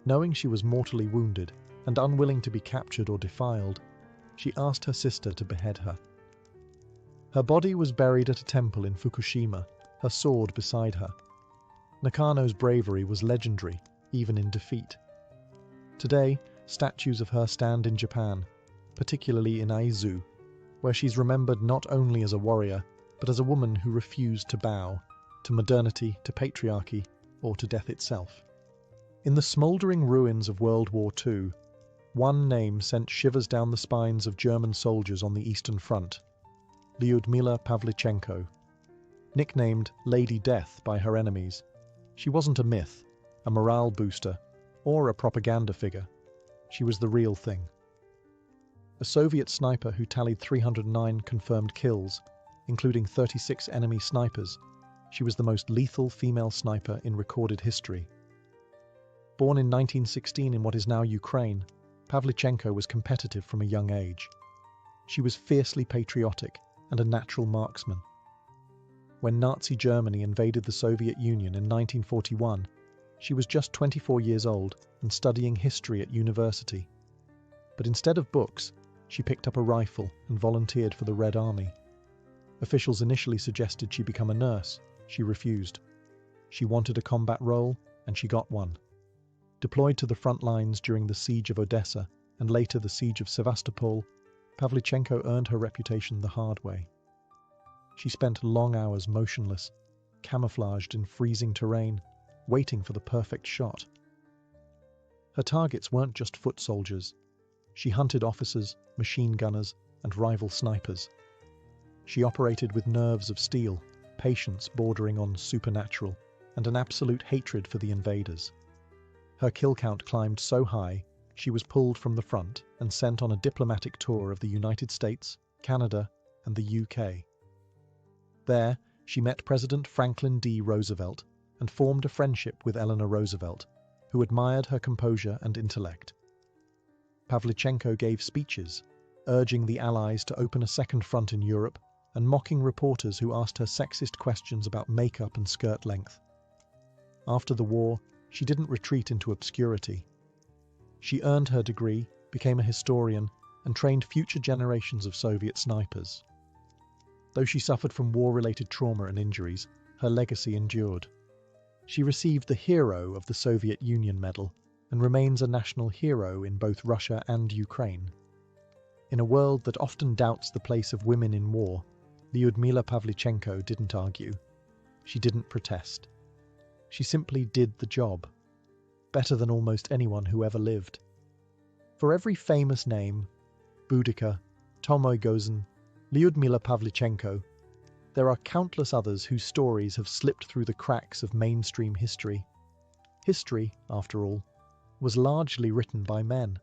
Knowing she was mortally wounded and unwilling to be captured or defiled, she asked her sister to behead her. Her body was buried at a temple in Fukushima, her sword beside her. Nakano's bravery was legendary, even in defeat. Today, statues of her stand in Japan, particularly in Aizu, where she's remembered not only as a warrior, but as a woman who refused to bow to modernity, to patriarchy, or to death itself. In the smouldering ruins of World War II, one name sent shivers down the spines of German soldiers on the Eastern Front: Lyudmila Pavlichenko. Nicknamed Lady Death by her enemies, she wasn't a myth, a morale booster, or a propaganda figure. She was the real thing. A Soviet sniper who tallied 309 confirmed kills, including 36 enemy snipers, she was the most lethal female sniper in recorded history. Born in 1916 in what is now Ukraine, Pavlichenko was competitive from a young age. She was fiercely patriotic and a natural marksman. When Nazi Germany invaded the Soviet Union in 1941, she was just 24 years old and studying history at university. But instead of books, she picked up a rifle and volunteered for the Red Army. Officials initially suggested she become a nurse. She refused. She wanted a combat role, and she got one. Deployed to the front lines during the Siege of Odessa and later the Siege of Sevastopol, Pavlichenko earned her reputation the hard way. She spent long hours motionless, camouflaged in freezing terrain, waiting for the perfect shot. Her targets weren't just foot soldiers. She hunted officers, machine gunners, and rival snipers. She operated with nerves of steel, patience bordering on supernatural, and an absolute hatred for the invaders. Her kill count climbed so high, she was pulled from the front and sent on a diplomatic tour of the United States, Canada, and the UK. There, she met President Franklin D. Roosevelt and formed a friendship with Eleanor Roosevelt, who admired her composure and intellect. Pavlichenko gave speeches, urging the Allies to open a second front in Europe and mocking reporters who asked her sexist questions about makeup and skirt length. After the war, she didn't retreat into obscurity. She earned her degree, became a historian, and trained future generations of Soviet snipers. Though she suffered from war-related trauma and injuries, her legacy endured. She received the Hero of the Soviet Union Medal and remains a national hero in both Russia and Ukraine. In a world that often doubts the place of women in war, Lyudmila Pavlichenko didn't argue. She didn't protest. She simply did the job, better than almost anyone who ever lived. For every famous name, Boudica, Tomoygozin, Lyudmila Pavlichenko, there are countless others whose stories have slipped through the cracks of mainstream history. History, after all, was largely written by men,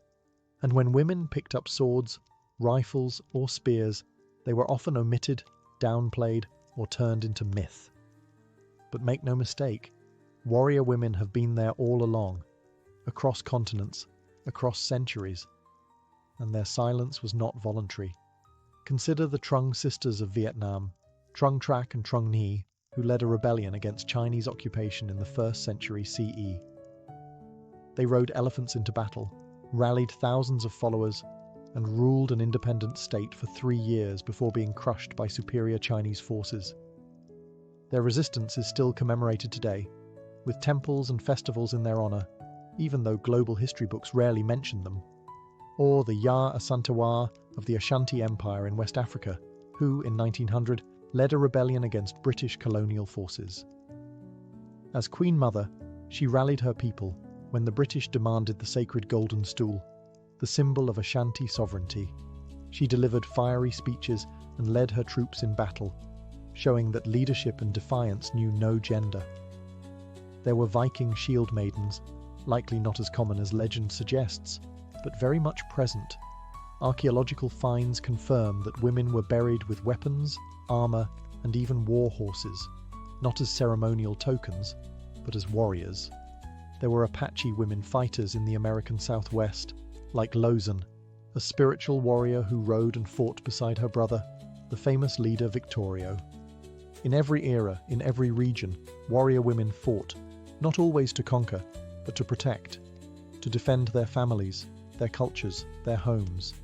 and when women picked up swords, rifles, or spears, they were often omitted, downplayed, or turned into myth. But make no mistake, warrior women have been there all along, across continents, across centuries, and their silence was not voluntary. Consider the Trung sisters of Vietnam, Trung Trac and Trung Nhi, who led a rebellion against Chinese occupation in the 1st century CE. They rode elephants into battle, rallied thousands of followers, and ruled an independent state for 3 years before being crushed by superior Chinese forces. Their resistance is still commemorated today, with temples and festivals in their honor, even though global history books rarely mention them. Or the Ya Asantewaa of the Ashanti Empire in West Africa, who, in 1900, led a rebellion against British colonial forces. As Queen Mother, she rallied her people when the British demanded the sacred golden stool, the symbol of Ashanti sovereignty. She delivered fiery speeches and led her troops in battle, showing that leadership and defiance knew no gender. There were Viking shield maidens, likely not as common as legend suggests, but very much present. Archaeological finds confirm that women were buried with weapons, armor, and even war horses, not as ceremonial tokens, but as warriors. There were Apache women fighters in the American Southwest, like Lozan, a spiritual warrior who rode and fought beside her brother, the famous leader Victorio. In every era, in every region, warrior women fought, not always to conquer, but to protect, to defend their families, their cultures, their homes.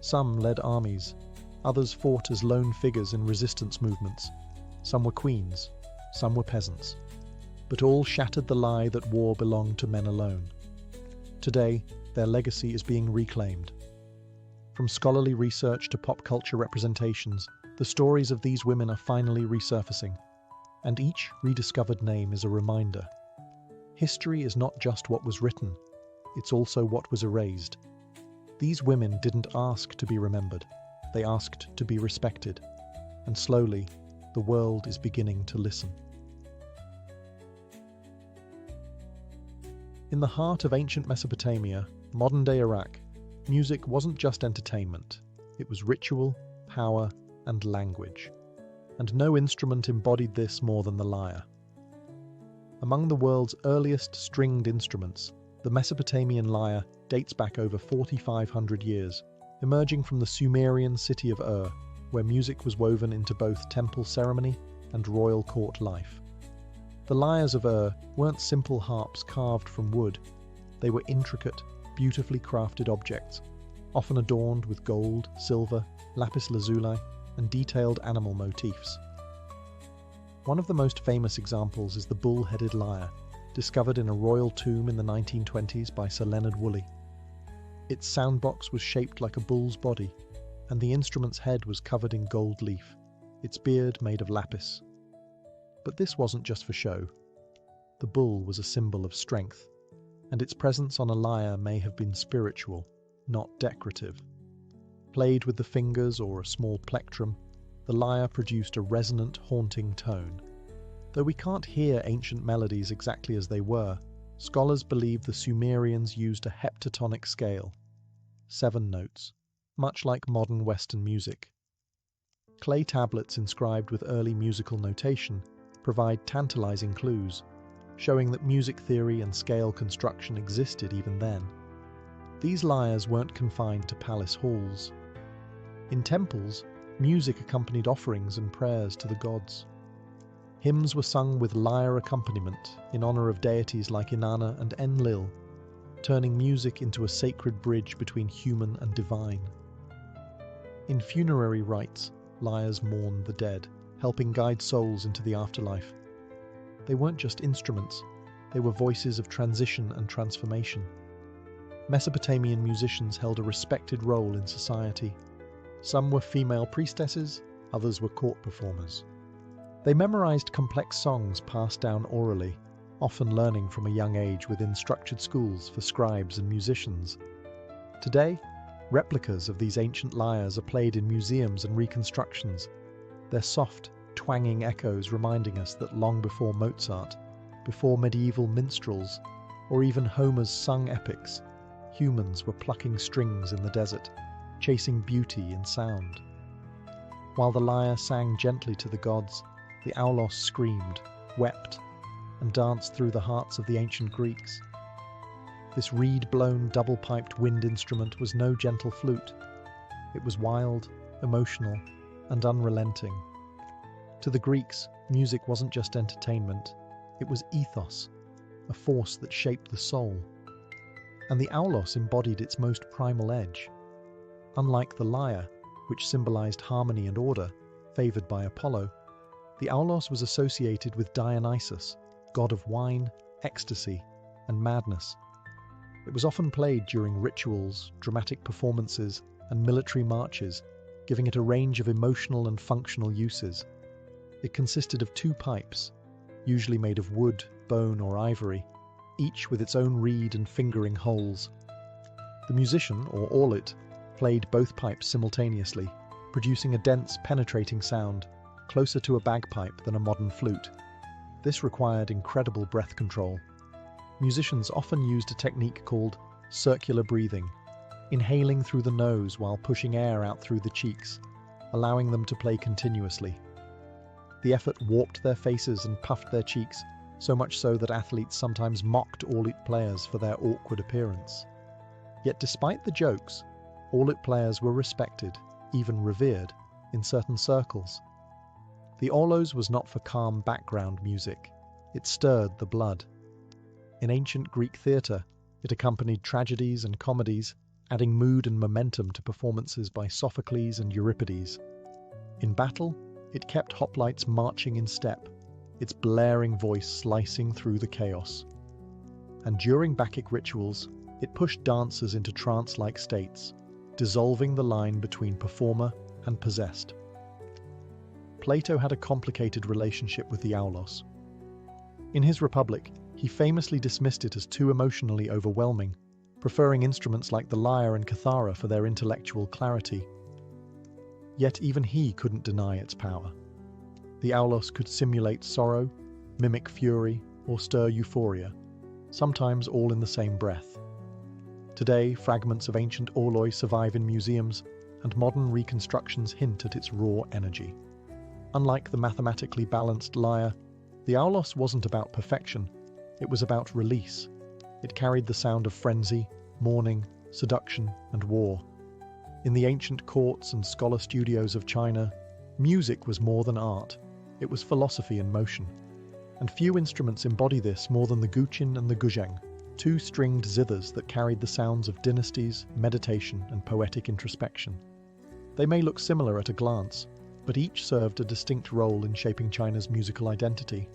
Some led armies, others fought as lone figures in resistance movements. Some were queens, some were peasants. But all shattered the lie that war belonged to men alone. Today, their legacy is being reclaimed. From scholarly research to pop culture representations, the stories of these women are finally resurfacing, and each rediscovered name is a reminder. History is not just what was written, it's also what was erased. These women didn't ask to be remembered, they asked to be respected, and slowly, the world is beginning to listen. In the heart of ancient Mesopotamia, modern-day Iraq, music wasn't just entertainment, it was ritual, power, and language. And no instrument embodied this more than the lyre. Among the world's earliest stringed instruments, the Mesopotamian lyre dates back over 4,500 years, emerging from the Sumerian city of Ur, where music was woven into both temple ceremony and royal court life. The lyres of Ur weren't simple harps carved from wood. They were intricate, beautifully crafted objects, often adorned with gold, silver, lapis lazuli, and detailed animal motifs. One of the most famous examples is the bull-headed lyre, discovered in a royal tomb in the 1920s by Sir Leonard Woolley. Its soundbox was shaped like a bull's body, and the instrument's head was covered in gold leaf, its beard made of lapis. But this wasn't just for show. The bull was a symbol of strength, and its presence on a lyre may have been spiritual, not decorative. Played with the fingers or a small plectrum, the lyre produced a resonant, haunting tone. Though we can't hear ancient melodies exactly as they were, scholars believe the Sumerians used a heptatonic scale, 7 notes, much like modern Western music. Clay tablets inscribed with early musical notation provide tantalizing clues, showing that music theory and scale construction existed even then. These lyres weren't confined to palace halls. In temples, music accompanied offerings and prayers to the gods. Hymns were sung with lyre accompaniment in honor of deities like Inanna and Enlil, turning music into a sacred bridge between human and divine. In funerary rites, lyres mourned the dead, helping guide souls into the afterlife. They weren't just instruments, they were voices of transition and transformation. Mesopotamian musicians held a respected role in society. Some were female priestesses, others were court performers. They memorized complex songs passed down orally, often learning from a young age within structured schools for scribes and musicians. Today, replicas of these ancient lyres are played in museums and reconstructions, their soft, twanging echoes reminding us that long before Mozart, before medieval minstrels, or even Homer's sung epics, humans were plucking strings in the desert, chasing beauty in sound. While the lyre sang gently to the gods, the aulos screamed, wept, and danced through the hearts of the ancient Greeks. This reed-blown, double-piped wind instrument was no gentle flute. It was wild, emotional, and unrelenting. To the Greeks, music wasn't just entertainment, it was ethos, a force that shaped the soul. And the aulos embodied its most primal edge. Unlike the lyre, which symbolized harmony and order, favored by Apollo, the aulos was associated with Dionysus, god of wine, ecstasy, and madness. It was often played during rituals, dramatic performances, and military marches, giving it a range of emotional and functional uses. It consisted of 2 pipes, usually made of wood, bone, or ivory, each with its own reed and fingering holes. The musician, or aulet, played both pipes simultaneously, producing a dense, penetrating sound, closer to a bagpipe than a modern flute. This required incredible breath control. Musicians often used a technique called circular breathing, inhaling through the nose while pushing air out through the cheeks, allowing them to play continuously. The effort warped their faces and puffed their cheeks, so much so that athletes sometimes mocked aulet players for their awkward appearance. Yet despite the jokes, aulet players were respected, even revered, in certain circles. The aulos was not for calm background music, it stirred the blood. In ancient Greek theatre, it accompanied tragedies and comedies, adding mood and momentum to performances by Sophocles and Euripides. In battle, it kept hoplites marching in step, its blaring voice slicing through the chaos. And during Bacchic rituals, it pushed dancers into trance-like states, dissolving the line between performer and possessed. Plato had a complicated relationship with the aulos. In his Republic, he famously dismissed it as too emotionally overwhelming, preferring instruments like the lyre and kithara for their intellectual clarity. Yet even he couldn't deny its power. The aulos could simulate sorrow, mimic fury, or stir euphoria, sometimes all in the same breath. Today, fragments of ancient auloi survive in museums, and modern reconstructions hint at its raw energy. Unlike the mathematically balanced lyre, the aulos wasn't about perfection, it was about release. It carried the sound of frenzy, mourning, seduction, and war. In the ancient courts and scholar studios of China, music was more than art, it was philosophy in motion. And few instruments embody this more than the guqin and the guzheng, 2 stringed zithers that carried the sounds of dynasties, meditation, and poetic introspection. They may look similar at a glance, but each served a distinct role in shaping China's musical identity.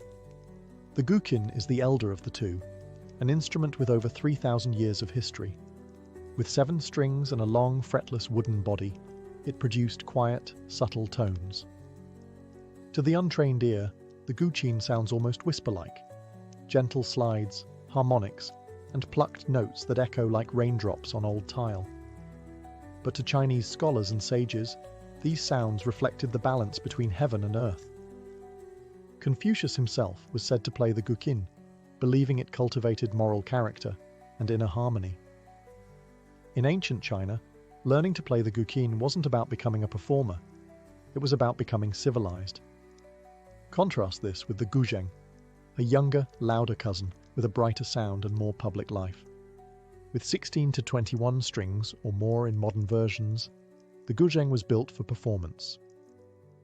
The guqin is the elder of the 2, an instrument with over 3,000 years of history. With 7 strings and a long, fretless wooden body, it produced quiet, subtle tones. To the untrained ear, the guqin sounds almost whisper-like, gentle slides, harmonics, and plucked notes that echo like raindrops on old tile. But to Chinese scholars and sages, these sounds reflected the balance between heaven and earth. Confucius himself was said to play the guqin, believing it cultivated moral character and inner harmony. In ancient China, learning to play the guqin wasn't about becoming a performer, it was about becoming civilized. Contrast this with the guzheng, a younger, louder cousin with a brighter sound and more public life. With 16 to 21 strings or more in modern versions, the guzheng was built for performance.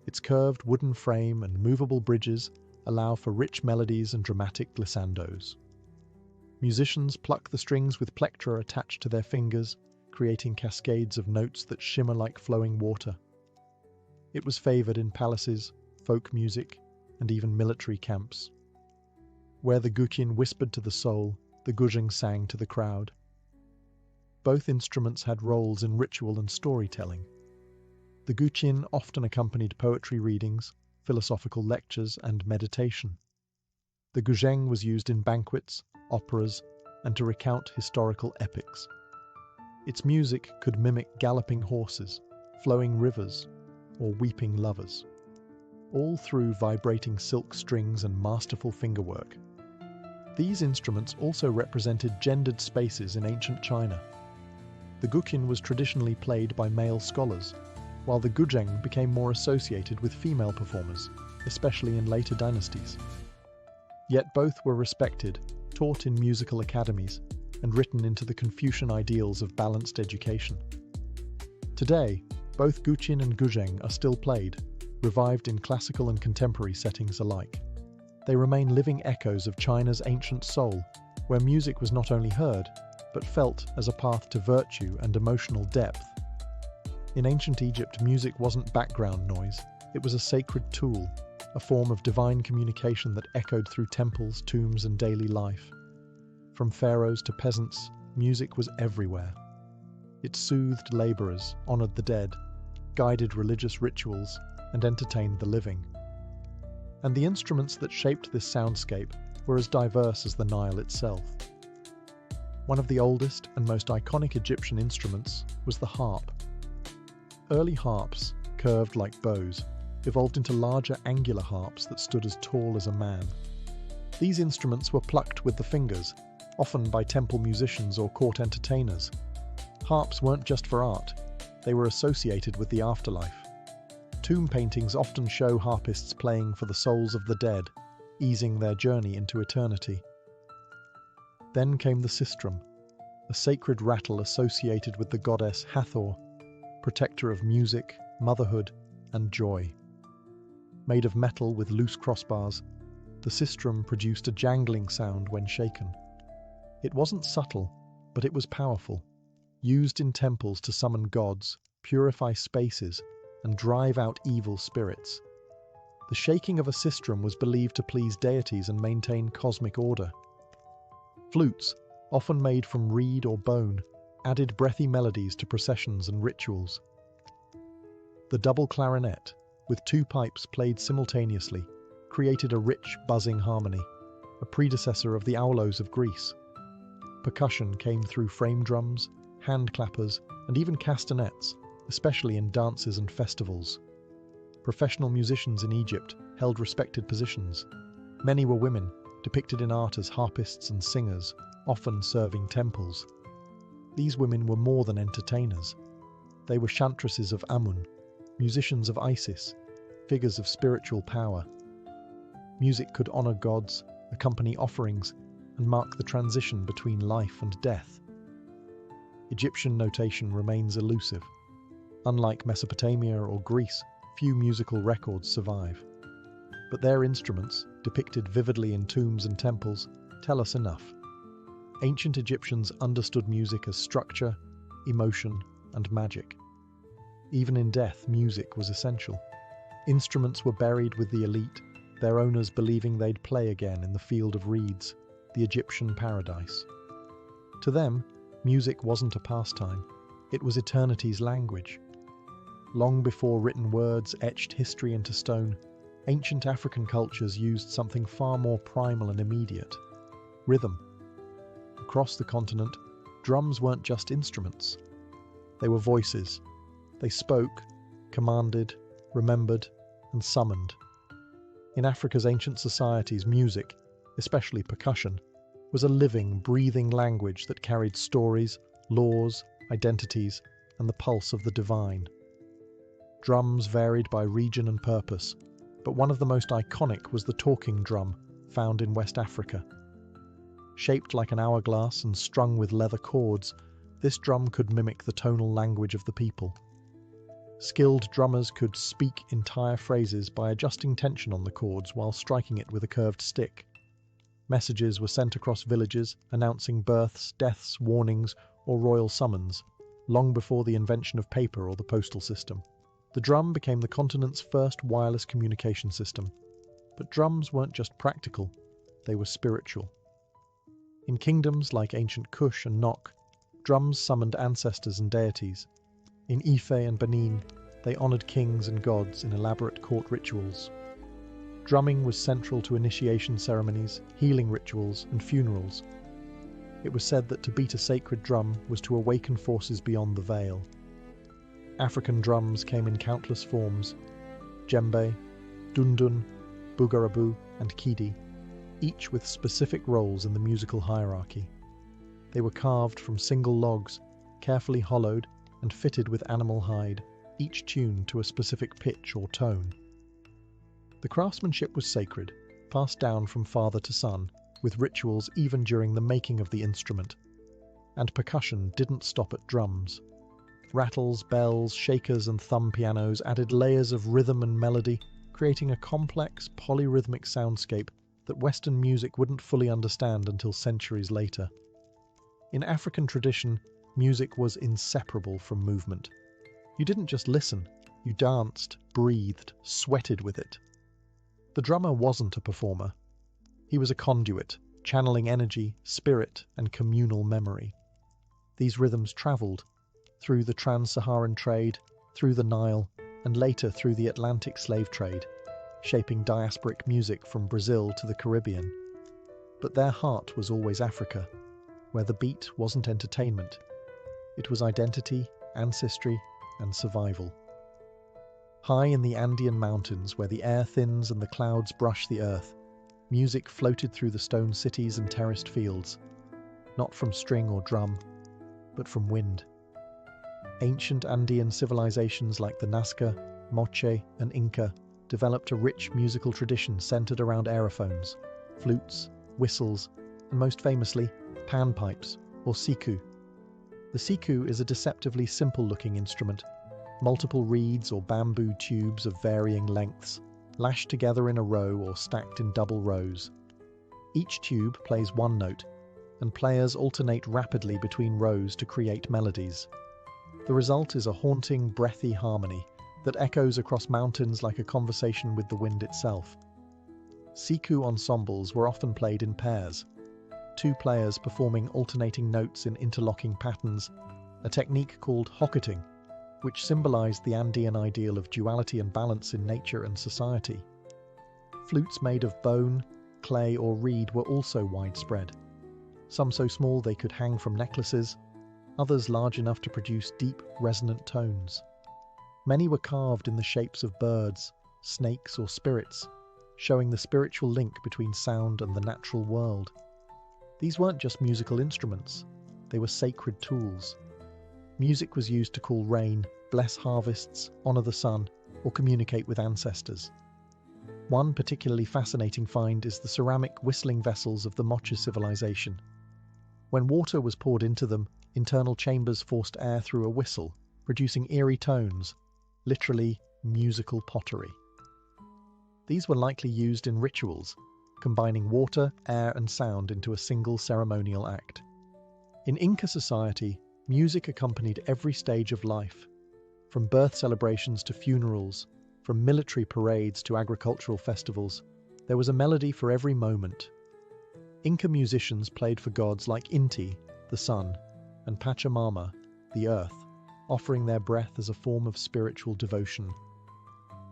Its curved wooden frame and movable bridges allow for rich melodies and dramatic glissandos. Musicians pluck the strings with plectra attached to their fingers, creating cascades of notes that shimmer like flowing water. It was favoured in palaces, folk music, and even military camps. Where the guqin whispered to the soul, the guzheng sang to the crowd. Both instruments had roles in ritual and storytelling. The guqin often accompanied poetry readings, philosophical lectures, and meditation. The guzheng was used in banquets, operas, and to recount historical epics. Its music could mimic galloping horses, flowing rivers, or weeping lovers, all through vibrating silk strings and masterful fingerwork. These instruments also represented gendered spaces in ancient China. The guqin was traditionally played by male scholars, while the guzheng became more associated with female performers, especially in later dynasties. Yet both were respected, taught in musical academies, and written into the Confucian ideals of balanced education. Today, both guqin and guzheng are still played, revived in classical and contemporary settings alike. They remain living echoes of China's ancient soul, where music was not only heard, but felt as a path to virtue and emotional depth. In ancient Egypt, music wasn't background noise, it was a sacred tool, a form of divine communication that echoed through temples, tombs, and daily life. From pharaohs to peasants, music was everywhere. It soothed labourers, honoured the dead, guided religious rituals, and entertained the living. And the instruments that shaped this soundscape were as diverse as the Nile itself. One of the oldest and most iconic Egyptian instruments was the harp. Early harps, curved like bows, evolved into larger angular harps that stood as tall as a man. These instruments were plucked with the fingers, often by temple musicians or court entertainers. Harps weren't just for art, they were associated with the afterlife. Tomb paintings often show harpists playing for the souls of the dead, easing their journey into eternity. Then came the sistrum, a sacred rattle associated with the goddess Hathor, protector of music, motherhood, and joy. Made of metal with loose crossbars, the sistrum produced a jangling sound when shaken. It wasn't subtle, but it was powerful, used in temples to summon gods, purify spaces, and drive out evil spirits. The shaking of a sistrum was believed to please deities and maintain cosmic order. Flutes, often made from reed or bone, added breathy melodies to processions and rituals. The double clarinet, with two pipes played simultaneously, created a rich, buzzing harmony, a predecessor of the aulos of Greece. Percussion came through frame drums, hand clappers, and even castanets, especially in dances and festivals. Professional musicians in Egypt held respected positions. Many were women, depicted in art as harpists and singers, often serving temples. These women were more than entertainers. They were chantresses of Amun, musicians of Isis, figures of spiritual power. Music could honor gods, accompany offerings, and mark the transition between life and death. Egyptian notation remains elusive. Unlike Mesopotamia or Greece, few musical records survive. But their instruments, depicted vividly in tombs and temples, tell us enough. Ancient Egyptians understood music as structure, emotion, and magic. Even in death, music was essential. Instruments were buried with the elite, their owners believing they'd play again in the field of reeds, the Egyptian paradise. To them, music wasn't a pastime, it was eternity's language. Long before written words etched history into stone, ancient African cultures used something far more primal and immediate: rhythm. Across the continent, drums weren't just instruments. They were voices. They spoke, commanded, remembered, and summoned. In Africa's ancient societies, music, especially percussion, was a living, breathing language that carried stories, laws, identities, and the pulse of the divine. Drums varied by region and purpose, but one of the most iconic was the talking drum, found in West Africa. Shaped like an hourglass and strung with leather cords, this drum could mimic the tonal language of the people. Skilled drummers could speak entire phrases by adjusting tension on the cords while striking it with a curved stick. Messages were sent across villages, announcing births, deaths, warnings, or royal summons, long before the invention of paper or the postal system. The drum became the continent's first wireless communication system. But drums weren't just practical, they were spiritual. In kingdoms like ancient Kush and Nok, drums summoned ancestors and deities. In Ife and Benin, they honoured kings and gods in elaborate court rituals. Drumming was central to initiation ceremonies, healing rituals, and funerals. It was said that to beat a sacred drum was to awaken forces beyond the veil. African drums came in countless forms: djembe, dundun, bugarabu, and kidi, each with specific roles in the musical hierarchy. They were carved from single logs, carefully hollowed and fitted with animal hide, each tuned to a specific pitch or tone. The craftsmanship was sacred, passed down from father to son, with rituals even during the making of the instrument. And percussion didn't stop at drums. Rattles, bells, shakers, and thumb pianos added layers of rhythm and melody, creating a complex, polyrhythmic soundscape that Western music wouldn't fully understand until centuries later. In African tradition, music was inseparable from movement. You didn't just listen, you danced, breathed, sweated with it. The drummer wasn't a performer. He was a conduit, channeling energy, spirit, and communal memory. These rhythms travelled through the trans-Saharan trade, through the Nile, and later through the Atlantic slave trade, shaping diasporic music from Brazil to the Caribbean. But their heart was always Africa, where the beat wasn't entertainment. It was identity, ancestry, and survival. High in the Andean mountains, where the air thins and the clouds brush the earth, music floated through the stone cities and terraced fields, not from string or drum, but from wind. Ancient Andean civilizations like the Nazca, Moche, and Inca developed a rich musical tradition centered around aerophones, flutes, whistles, and most famously, panpipes, or siku. The siku is a deceptively simple-looking instrument, multiple reeds or bamboo tubes of varying lengths, lashed together in a row or stacked in double rows. Each tube plays one note, and players alternate rapidly between rows to create melodies. The result is a haunting, breathy harmony that echoes across mountains like a conversation with the wind itself. Siku ensembles were often played in pairs, two players performing alternating notes in interlocking patterns, a technique called hocketing, which symbolized the Andean ideal of duality and balance in nature and society. Flutes made of bone, clay, or reed were also widespread, some so small they could hang from necklaces, others large enough to produce deep, resonant tones. Many were carved in the shapes of birds, snakes, or spirits, showing the spiritual link between sound and the natural world. These weren't just musical instruments, they were sacred tools. Music was used to call rain, bless harvests, honor the sun, or communicate with ancestors. One particularly fascinating find is the ceramic whistling vessels of the Moche civilization. When water was poured into them, internal chambers forced air through a whistle, producing eerie tones, literally musical pottery. These were likely used in rituals, combining water, air, and sound into a single ceremonial act. In Inca society, music accompanied every stage of life, from birth celebrations to funerals, from military parades to agricultural festivals. There was a melody for every moment. Inca musicians played for gods like Inti, the sun, and Pachamama, the earth, offering their breath as a form of spiritual devotion.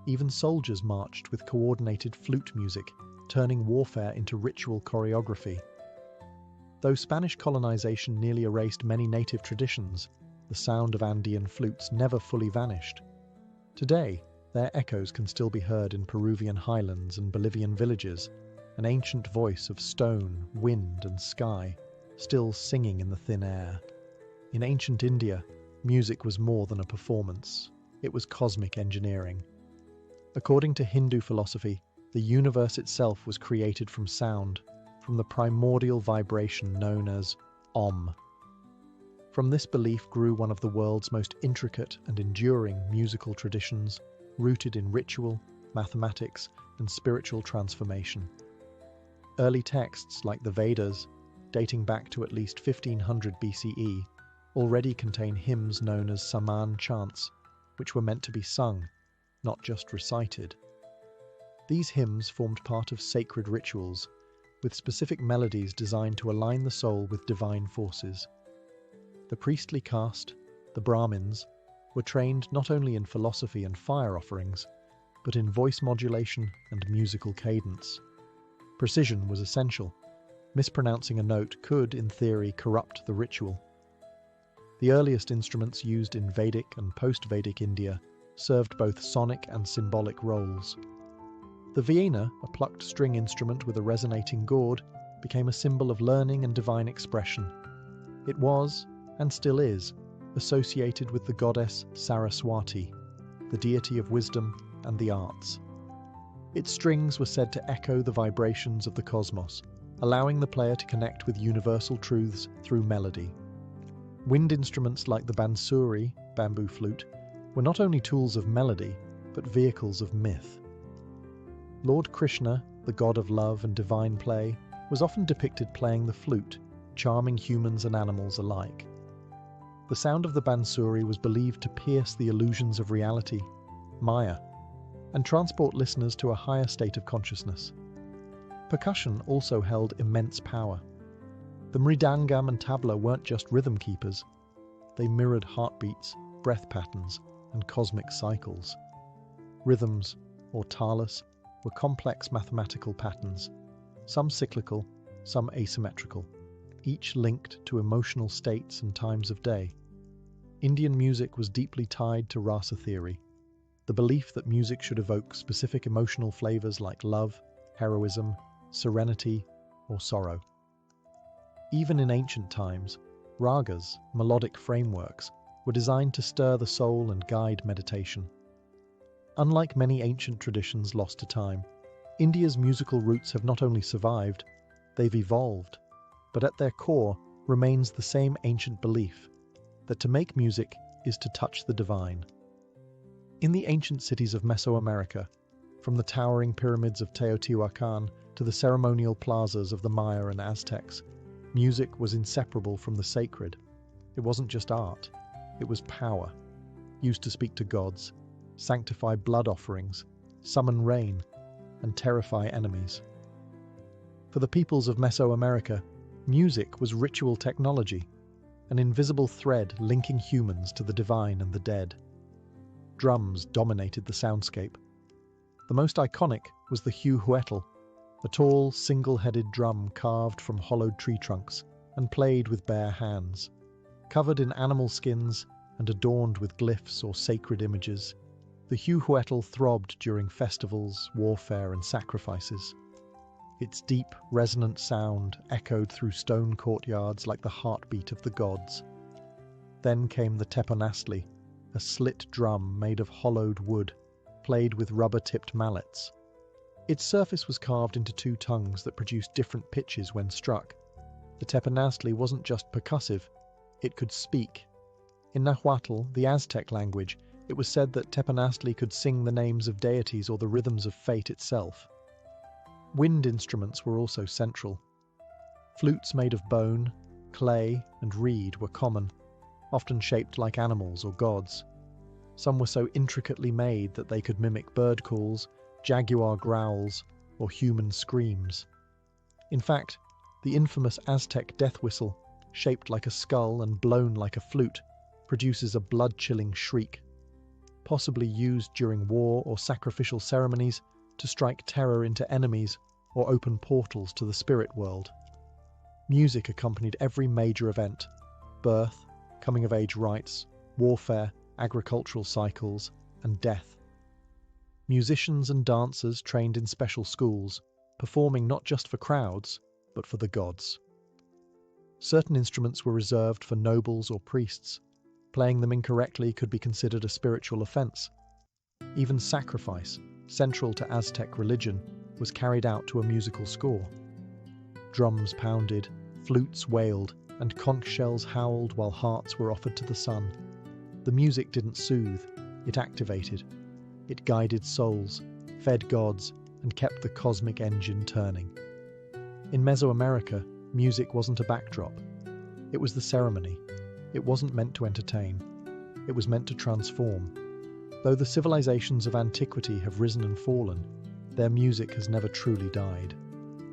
Even soldiers marched with coordinated flute music, turning warfare into ritual choreography. Though Spanish colonization nearly erased many native traditions, the sound of Andean flutes never fully vanished. Today, their echoes can still be heard in Peruvian highlands and Bolivian villages, an ancient voice of stone, wind, and sky, still singing in the thin air. In ancient India, music was more than a performance. It was cosmic engineering. According to Hindu philosophy, the universe itself was created from sound, from the primordial vibration known as Om. From this belief grew one of the world's most intricate and enduring musical traditions, rooted in ritual, mathematics, and spiritual transformation. Early texts like the Vedas, dating back to at least 1500 BCE, already contain hymns known as Saman chants, which were meant to be sung, not just recited. These hymns formed part of sacred rituals, with specific melodies designed to align the soul with divine forces. The priestly caste, the Brahmins, were trained not only in philosophy and fire offerings, but in voice modulation and musical cadence. Precision was essential. Mispronouncing a note could, in theory, corrupt the ritual. The earliest instruments used in Vedic and post-Vedic India served both sonic and symbolic roles. The veena, a plucked string instrument with a resonating gourd, became a symbol of learning and divine expression. It was, and still is, associated with the goddess Saraswati, the deity of wisdom and the arts. Its strings were said to echo the vibrations of the cosmos, allowing the player to connect with universal truths through melody. Wind instruments like the bansuri, bamboo flute, were not only tools of melody, but vehicles of myth. Lord Krishna, the god of love and divine play, was often depicted playing the flute, charming humans and animals alike. The sound of the bansuri was believed to pierce the illusions of reality, Maya, and transport listeners to a higher state of consciousness. Percussion also held immense power. The mridangam and tabla weren't just rhythm keepers. They mirrored heartbeats, breath patterns, and cosmic cycles. Rhythms, or talas, were complex mathematical patterns, some cyclical, some asymmetrical, each linked to emotional states and times of day. Indian music was deeply tied to rasa theory, the belief that music should evoke specific emotional flavors like love, heroism, serenity, or sorrow. Even in ancient times, ragas, melodic frameworks, were designed to stir the soul and guide meditation. Unlike many ancient traditions lost to time, India's musical roots have not only survived, they've evolved, but at their core remains the same ancient belief that to make music is to touch the divine. In the ancient cities of Mesoamerica, from the towering pyramids of Teotihuacan to the ceremonial plazas of the Maya and Aztecs, music was inseparable from the sacred. It wasn't just art, it was power, used to speak to gods, sanctify blood offerings, summon rain, and terrify enemies. For the peoples of Mesoamerica, music was ritual technology, an invisible thread linking humans to the divine and the dead. Drums dominated the soundscape. The most iconic was the huehuetl, a tall, single-headed drum carved from hollowed tree trunks and played with bare hands. Covered in animal skins and adorned with glyphs or sacred images, the huehuetl throbbed during festivals, warfare, and sacrifices. Its deep, resonant sound echoed through stone courtyards like the heartbeat of the gods. Then came the teponastli, a slit drum made of hollowed wood, played with rubber-tipped mallets. Its surface was carved into two tongues that produced different pitches when struck. The teponastli wasn't just percussive, it could speak. In Nahuatl, the Aztec language, it was said that teponastli could sing the names of deities or the rhythms of fate itself. Wind instruments were also central. Flutes made of bone, clay, and reed were common, often shaped like animals or gods. Some were so intricately made that they could mimic bird calls, jaguar growls, or human screams. In fact, the infamous Aztec death whistle, shaped like a skull and blown like a flute, produces a blood-chilling shriek, possibly used during war or sacrificial ceremonies to strike terror into enemies or open portals to the spirit world. Music accompanied every major event: birth, coming-of-age rites, warfare, agricultural cycles, and death. Musicians and dancers trained in special schools, performing not just for crowds, but for the gods. Certain instruments were reserved for nobles or priests. Playing them incorrectly could be considered a spiritual offense. Even sacrifice, central to Aztec religion, was carried out to a musical score. Drums pounded, flutes wailed, and conch shells howled while hearts were offered to the sun. The music didn't soothe, it activated. It guided souls, fed gods, and kept the cosmic engine turning. In Mesoamerica, music wasn't a backdrop. It was the ceremony. It wasn't meant to entertain. It was meant to transform. Though the civilizations of antiquity have risen and fallen, their music has never truly died.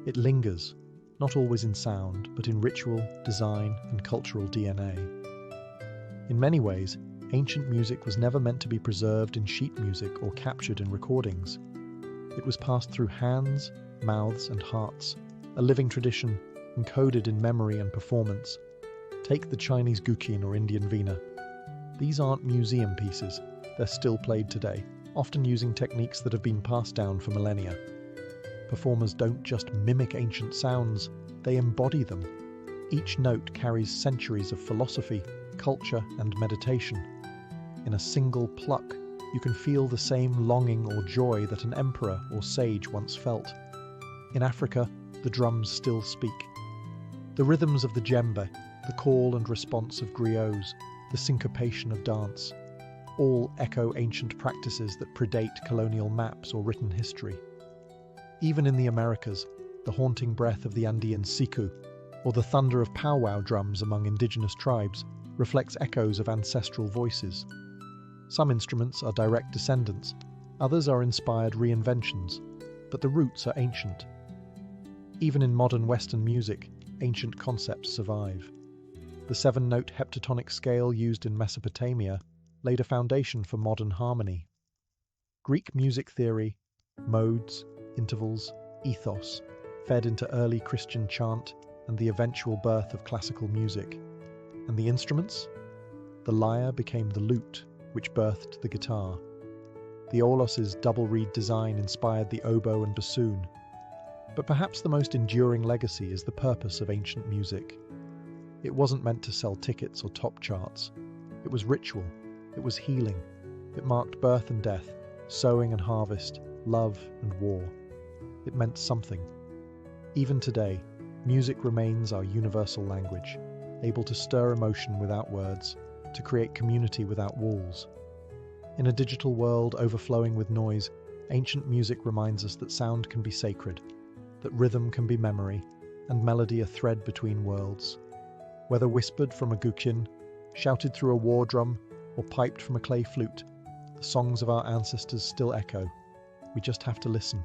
It lingers, not always in sound, but in ritual, design, and cultural DNA. In many ways, ancient music was never meant to be preserved in sheet music or captured in recordings. It was passed through hands, mouths, and hearts, a living tradition encoded in memory and performance. Take the Chinese guqin or Indian veena. These aren't museum pieces, they're still played today, often using techniques that have been passed down for millennia. Performers don't just mimic ancient sounds, they embody them. Each note carries centuries of philosophy, culture, and meditation. In a single pluck, you can feel the same longing or joy that an emperor or sage once felt. In Africa, the drums still speak. The rhythms of the djembe, the call and response of griots, the syncopation of dance, all echo ancient practices that predate colonial maps or written history. Even in the Americas, the haunting breath of the Andean siku, or the thunder of powwow drums among indigenous tribes, reflects echoes of ancestral voices. Some instruments are direct descendants, others are inspired reinventions, but the roots are ancient. Even in modern Western music, ancient concepts survive. The 7-note heptatonic scale used in Mesopotamia laid a foundation for modern harmony. Greek music theory, modes, intervals, ethos, fed into early Christian chant and the eventual birth of classical music. And the instruments? The lyre became the lute, which birthed the guitar. The Aulos's double reed design inspired the oboe and bassoon. But perhaps the most enduring legacy is the purpose of ancient music. It wasn't meant to sell tickets or top charts. It was ritual. It was healing. It marked birth and death, sowing and harvest, love and war. It meant something. Even today, music remains our universal language, able to stir emotion without words, to create community without walls. In a digital world overflowing with noise, ancient music reminds us that sound can be sacred, that rhythm can be memory, and melody a thread between worlds. Whether whispered from a guqin, shouted through a war drum, or piped from a clay flute, the songs of our ancestors still echo. We just have to listen.